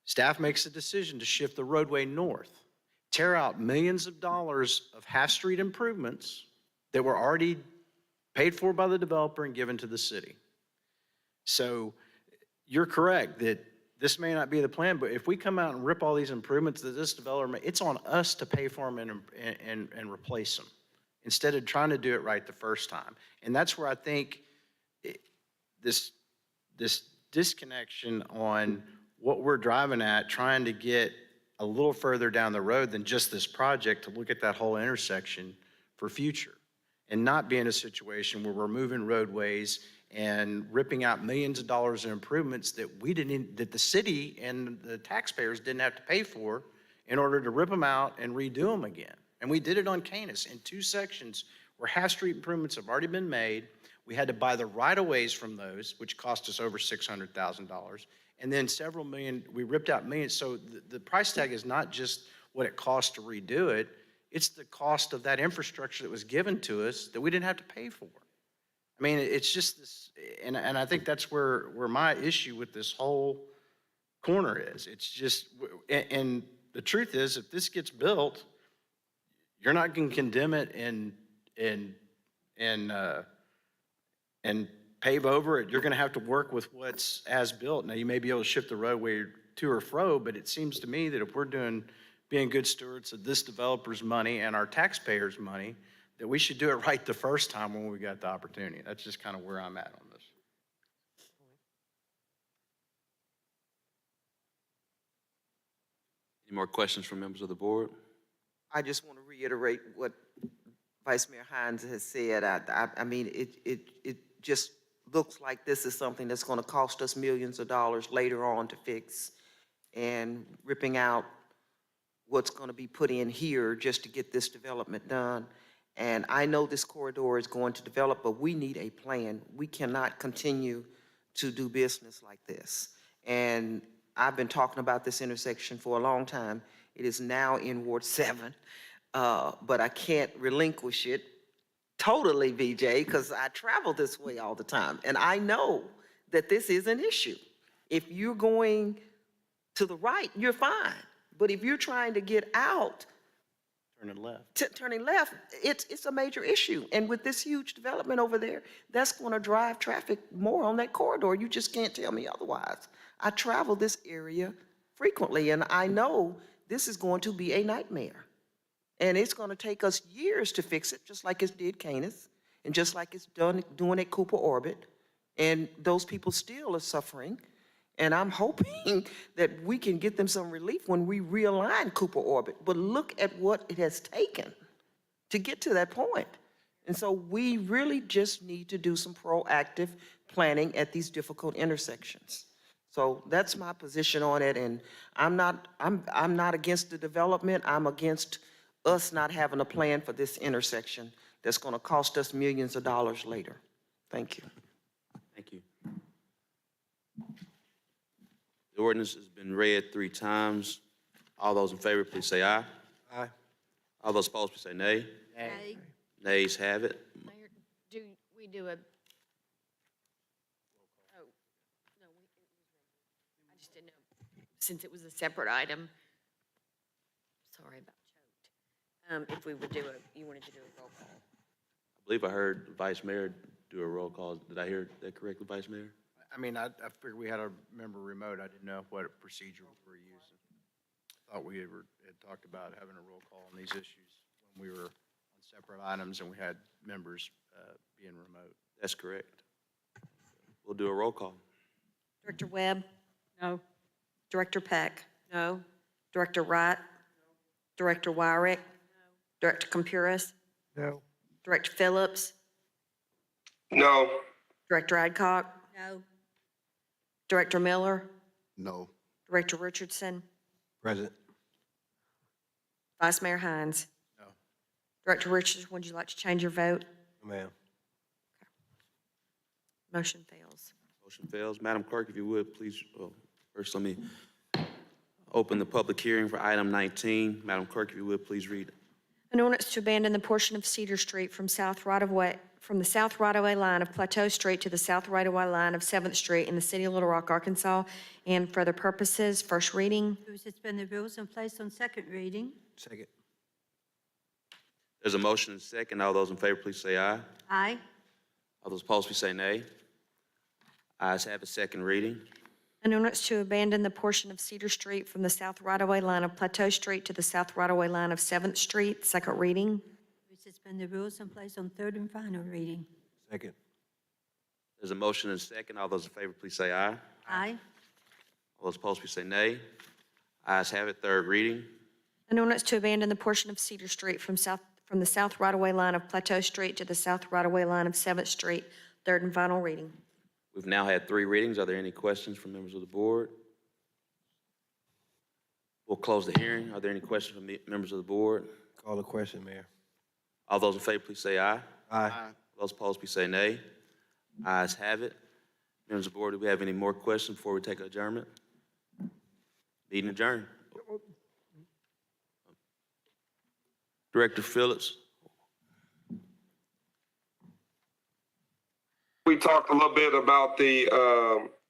Staff makes a decision to shift the roadway north, tear out millions of dollars of half-street improvements that were already paid for by the developer and given to the city. So you're correct that this may not be the plan, but if we come out and rip all these improvements that this developer made, it's on us to pay for them and replace them instead of trying to do it right the first time. And that's where I think this disconnection on what we're driving at, trying to get a little further down the road than just this project to look at that whole intersection for future and not be in a situation where we're moving roadways and ripping out millions of dollars in improvements that that the city and the taxpayers didn't have to pay for in order to rip them out and redo them again. And we did it on Canis in 2 sections where half-street improvements have already been made. We had to buy the right-of-ways from those, which cost us over $600,000. And then several million, we ripped out millions. So the price tag is not just what it costs to redo it, it's the cost of that infrastructure that was given to us that we didn't have to pay for. I mean, it's just this, and I think that's where my issue with this whole corner is. It's just, and the truth is, if this gets built, you're not going to condemn it and pave over it. You're going to have to work with what's as built. Now, you may be able to shift the roadway to or fro, but it seems to me that if we're being good stewards of this developer's money and our taxpayers' money, that we should do it right the first time when we got the opportunity. That's just kind of where I'm at on this. Any more questions from members of the board? I just want to reiterate what Vice Mayor Hines has said. I mean, it just looks like this is something that's going to cost us millions of dollars later on to fix, and ripping out what's going to be put in here just to get this development done. And I know this corridor is going to develop, but we need a plan. We cannot continue to do business like this. And I've been talking about this intersection for a long time. It is now in Ward 7, but I can't relinquish it totally, VJ, because I travel this way all the time. And I know that this is an issue. If you're going to the right, you're fine. But if you're trying to get out, turning left, it's a major issue. And with this huge development over there, that's going to drive traffic more on that corridor. You just can't tell me otherwise. I travel this area frequently, and I know this is going to be a nightmare. And it's going to take us years to fix it, just like it did Canis, and just like it's doing at Cooper Orbit. And those people still are suffering. And I'm hoping that we can get them some relief when we realign Cooper Orbit. But look at what it has taken to get to that point. And so we really just need to do some proactive planning at these difficult intersections. So that's my position on it. And I'm not against the development. I'm against us not having a plan for this intersection that's going to cost us millions of dollars later. Thank you. Thank you. The ordinance has been read 3 times. All those in favor, please say aye. Aye. All those opposed, please say nay. Nay. Nays have it. Mayor, do we do a, oh, no, I just didn't know, since it was a separate item. Sorry about choked. If we would do you wanted to do a roll call. I believe I heard the Vice Mayor do a roll call. Did I hear that correctly, Vice Mayor? I mean, I figured we had a member remote. I didn't know what procedure we were using. Thought we had talked about having a roll call on these issues when we were on separate items and we had members being remote. That's correct. We'll do a roll call. Director Webb? No. Director Peck? No. Director Wright? Director Wyrick? No. Director Compuris? No. Director Phillips? No. Director Adcock? No. Director Miller? No. Director Richardson? Present. Vice Mayor Hines? No. Director Richardson, would you like to change your vote? Ma'am. Motion fails. Motion fails. Madam Clerk, if you would, please, first let me open the public hearing for item 19. Madam Clerk, if you would, please read. An ordinance to abandon the portion of Cedar Street from the south right-of-way line of Plateau Street to the south right-of-way line of 7th Street in the city of Little Rock, Arkansas, and for other purposes. First reading. Move to suspend the rules and place on second reading. Second. There's a motion and a second. All those in favor, please say aye. Aye. All those opposed, please say nay. Ayes have it. Second reading. An ordinance to abandon the portion of Cedar Street from the south right-of-way line of Plateau Street to the south right-of-way line of 7th Street. Second reading. Move to suspend the rules and place on third and final reading. Second. There's a motion and a second. All those in favor, please say aye. Aye. All those opposed, please say nay. Ayes have it. Third reading. An ordinance to abandon the portion of Cedar Street from the south right-of-way line of Plateau Street to the south right-of-way line of 7th Street. Third and final reading. We've now had 3 readings. Are there any questions from members of the board? We'll close the hearing. Are there any questions from members of the board? Call the question, Mayor. All those in favor, please say aye. Aye. Those opposed, please say nay. Ayes have it. Members of the board, do we have any more questions before we take adjournment? Meeting adjourned. Director Phillips. We talked a little bit about the,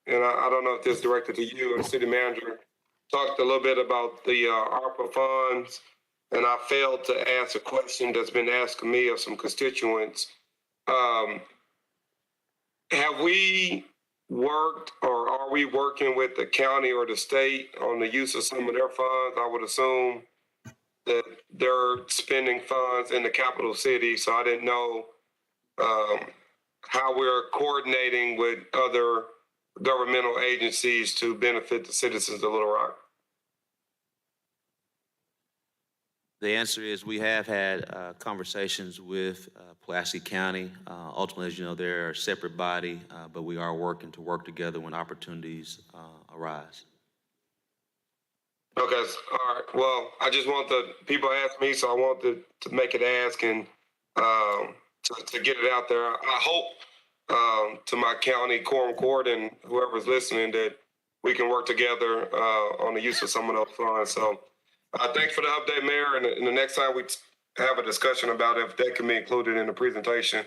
and I don't know if this is directed to you or the city manager, talked a little bit about the ARPA funds, and I failed to ask a question that's been asked of me of some constituents. Have we worked or are we working with the county or the state on the use of some of their funds? I would assume that they're spending funds in the capital city, so I didn't know how we're coordinating with other governmental agencies to benefit the citizens of Little Rock. The answer is we have had conversations with Pulaski County. Ultimately, as you know, they're a separate body, but we are working to work together when opportunities arise. Okay, all right. Well, I just want the people ask me, so I want to make it ask and to get it out there. I hope to my county quorum court and whoever's listening that we can work together on the use of some of those funds. So thanks for the update, Mayor. And the next time we have a discussion about if that can be included in the presentation,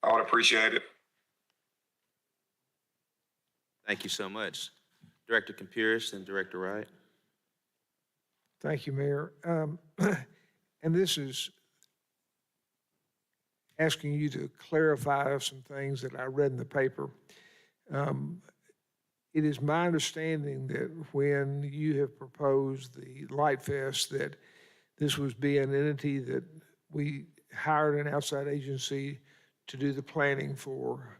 I would appreciate it. Thank you so much. Director Campiris and Director Wright. Thank you, Mayor. And this is asking you to clarify some things that I read in the paper. It is my understanding that when you have proposed the Light Fest, that this was be an entity that we hired an outside agency to do the planning for,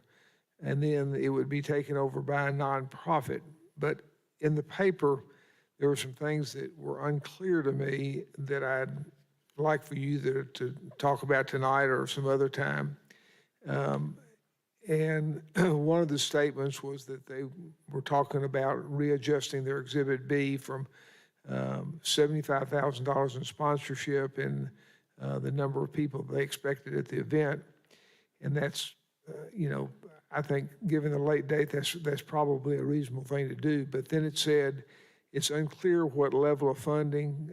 and then it would be taken over by a nonprofit. But in the paper, there were some things that were unclear to me that I'd like for you to talk about tonight or some other time. And one of the statements was that they were talking about readjusting their Exhibit B from $75,000 in sponsorship and the number of people they expected at the event. And that's, I think given the late date, that's probably a reasonable thing to do. But then it said, it's unclear what level of funding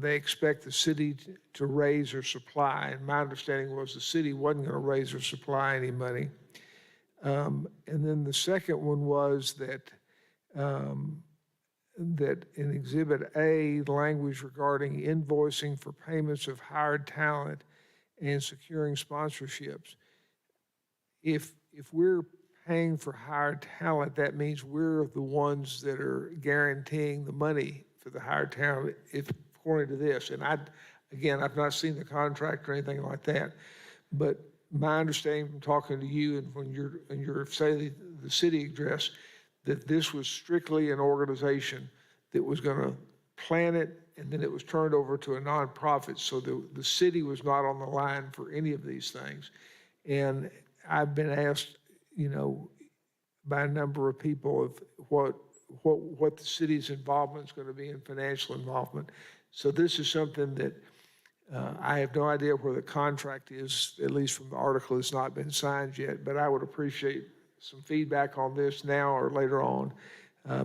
they expect the city to raise or supply. And my understanding was the city wasn't going to raise or supply any money. And then the second one was that that in Exhibit A, language regarding invoicing for payments of hired talent and securing sponsorships. If we're paying for hired talent, that means we're the ones that are guaranteeing the money for the hired talent, if according to this. And I've not seen the contract or anything like that, but my understanding from talking to you and when you're say the city address, that this was strictly an organization that was going to plan it, and then it was turned over to a nonprofit. So the city was not on the line for any of these things. And I've been asked, by a number of people of what the city's involvement is going to be in financial involvement. So this is something that I have no idea where the contract is, at least from the article. It's not been signed yet, but I would appreciate some feedback on this now or later on,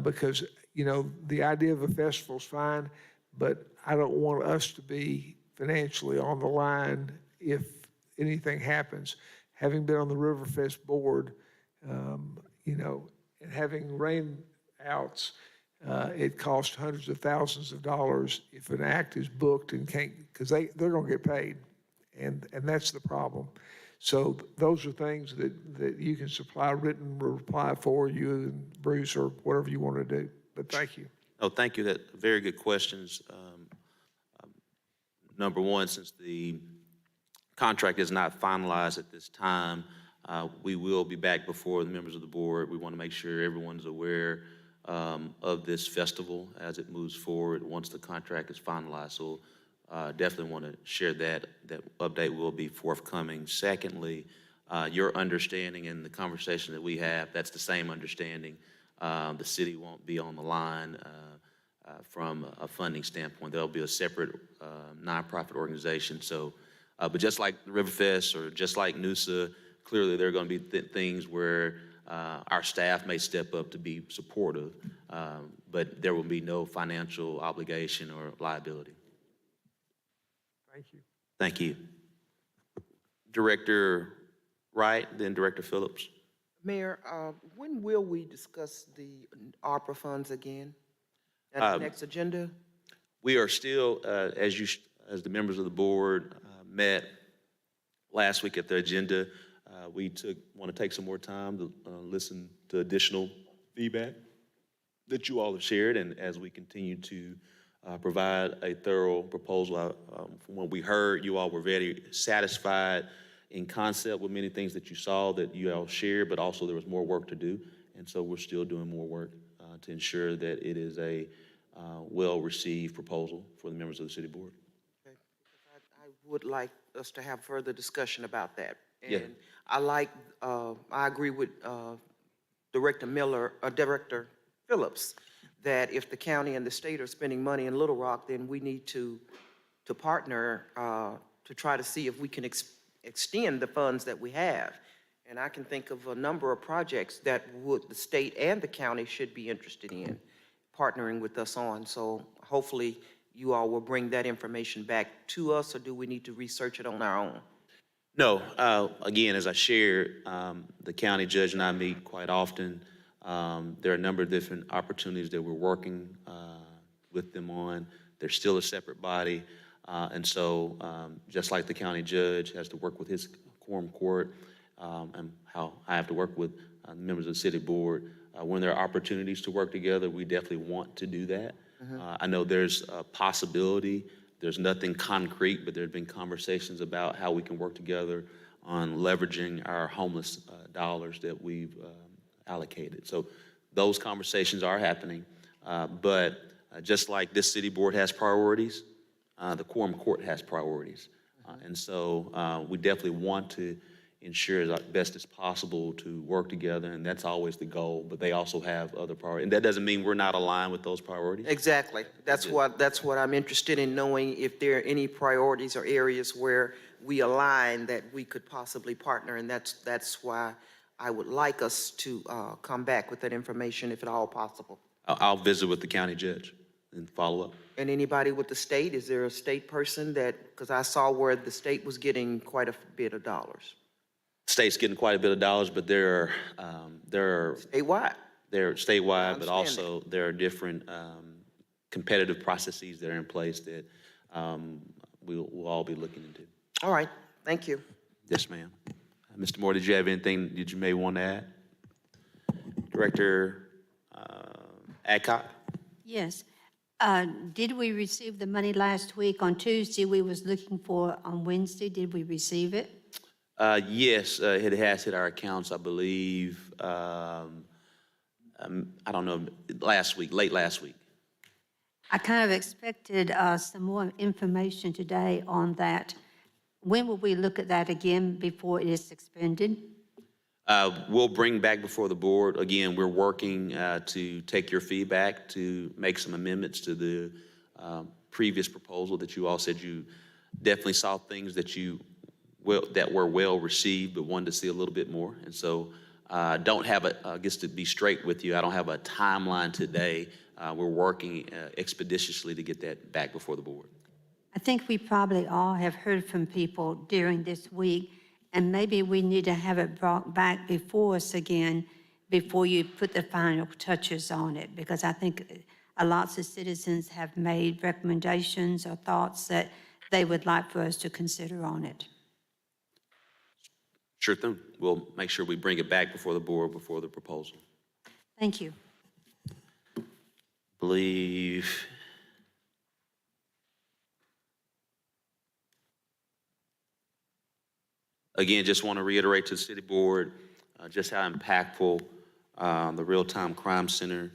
because, the idea of a festival is fine, but I don't want us to be financially on the line if anything happens. Having been on the Riverfest board, and having rain outs, it costs hundreds of thousands of dollars if an act is booked and can't, because they're going to get paid, and that's the problem. So those are things that you can supply written reply for, you and Bruce, or whatever you want to do. But thank you. Oh, thank you. That very good questions. Number one, since the contract is not finalized at this time, we will be back before the members of the board. We want to make sure everyone's aware of this festival as it moves forward once the contract is finalized. So definitely want to share that. That update will be forthcoming. Secondly, your understanding and the conversation that we have, that's the same understanding. The city won't be on the line from a funding standpoint. There'll be a separate nonprofit organization. So, but just like the Riverfest or just like NUSA, clearly there are going to be things where our staff may step up to be supportive, but there will be no financial obligation or liability. Thank you. Thank you. Director Wright, then Director Phillips. Mayor, when will we discuss the ARPA funds again? At the next agenda? We are still, as the members of the board met last week at the agenda, we want to take some more time to listen to additional feedback that you all have shared, and as we continue to provide a thorough proposal. From what we heard, you all were very satisfied in concept with many things that you saw that you all shared, but also there was more work to do, and so we're still doing more work to ensure that it is a well-received proposal for the members of the city board. Okay. I would like us to have further discussion about that. And Yeah. I agree with Director Phillips, that if the county and the state are spending money in Little Rock, then we need to partner to try to see if we can extend the funds that we have. And I can think of a number of projects that the state and the county should be interested in partnering with us on. So hopefully you all will bring that information back to us, or do we need to research it on our own? No, again, as I shared, the county judge and I meet quite often. There are a number of different opportunities that we're working with them on. They're still a separate body. And so just like the county judge has to work with his quorum court, and how I have to work with members of the city board, when there are opportunities to work together, we definitely want to do that. I know there's a possibility. There's nothing concrete, but there have been conversations about how we can work together on leveraging our homeless dollars that we've allocated. So those conversations are happening. But just like this city board has priorities, the quorum court has priorities. And so we definitely want to ensure as best as possible to work together, and that's always the goal, but they also have other priorities. And that doesn't mean we're not aligned with those priorities. Exactly. That's what I'm interested in, knowing if there are any priorities or areas where we align that we could possibly partner, and that's why I would like us to come back with that information if at all possible. I'll visit with the county judge and follow up. And anybody with the state, is there a state person that, because I saw where the state was getting quite a bit of dollars? State's getting quite a bit of dollars, but there are Statewide? They're statewide, but also there are different competitive processes that are in place that we'll all be looking into. All right, thank you. Yes, ma'am. Mr. Moore, did you have anything that you may want to add? Director Adcock? Yes. Did we receive the money last week? On Tuesday, we was looking for on Wednesday. Did we receive it? Yes, it has hit our accounts, I believe, I don't know, late last week. I kind of expected some more information today on that. When will we look at that again before it is expended? We'll bring back before the board. Again, we're working to take your feedback to make some amendments to the previous proposal that you all said you definitely saw things that that were well received, but wanted to see a little bit more. And so Don't have I guess to be straight with you, I don't have a timeline today. We're working expeditiously to get that back before the board. I think we probably all have heard from people during this week, and maybe we need to have it brought back before us again before you put the final touches on it, because I think lots of citizens have made recommendations or thoughts that they would like for us to consider on it. Sure thing. We'll make sure we bring it back before the board, before the proposal. Thank you. Believe. Again, just want to reiterate to the city board just how impactful the Real-Time Crime Center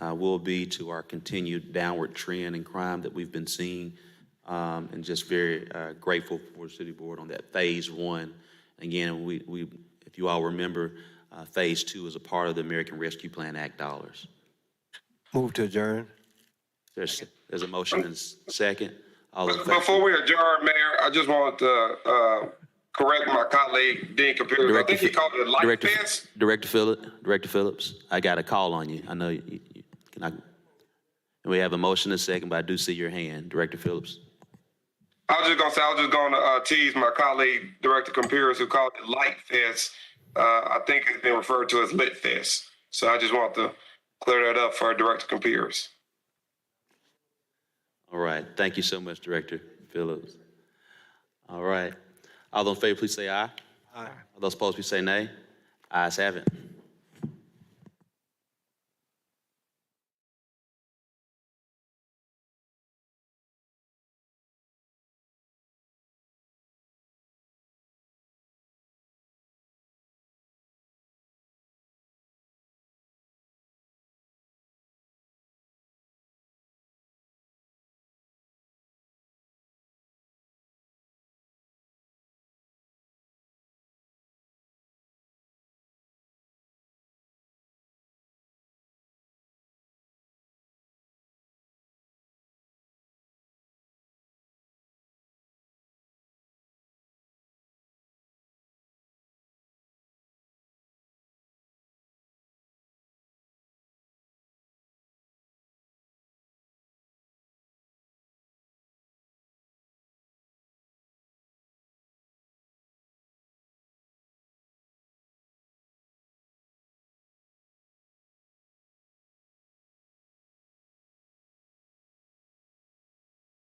will be to our continued downward trend in crime that we've been seeing, and just very grateful for the city board on that phase one. Again, we if you all remember, phase two is a part of the American Rescue Plan Act dollars. Move to adjourn. There's a motion and second. All in favor? Before we adjourn, Mayor, I just wanted to correct my colleague, Dean Computer. I think he called it a light fence. Director Phillips, I got a call on you. I know you can. We have a motion and second, but I do see your hand, Director Phillips. I was just going to tease my colleague, Director Computers, who called it light fence. I think it's been referred to as lit fest. So I just want to clear that up for Director Computers. All right. Thank you so much, Director Phillips. All right. All those in favor, please say aye. Aye. All those opposed, please say nay. Ayes have it.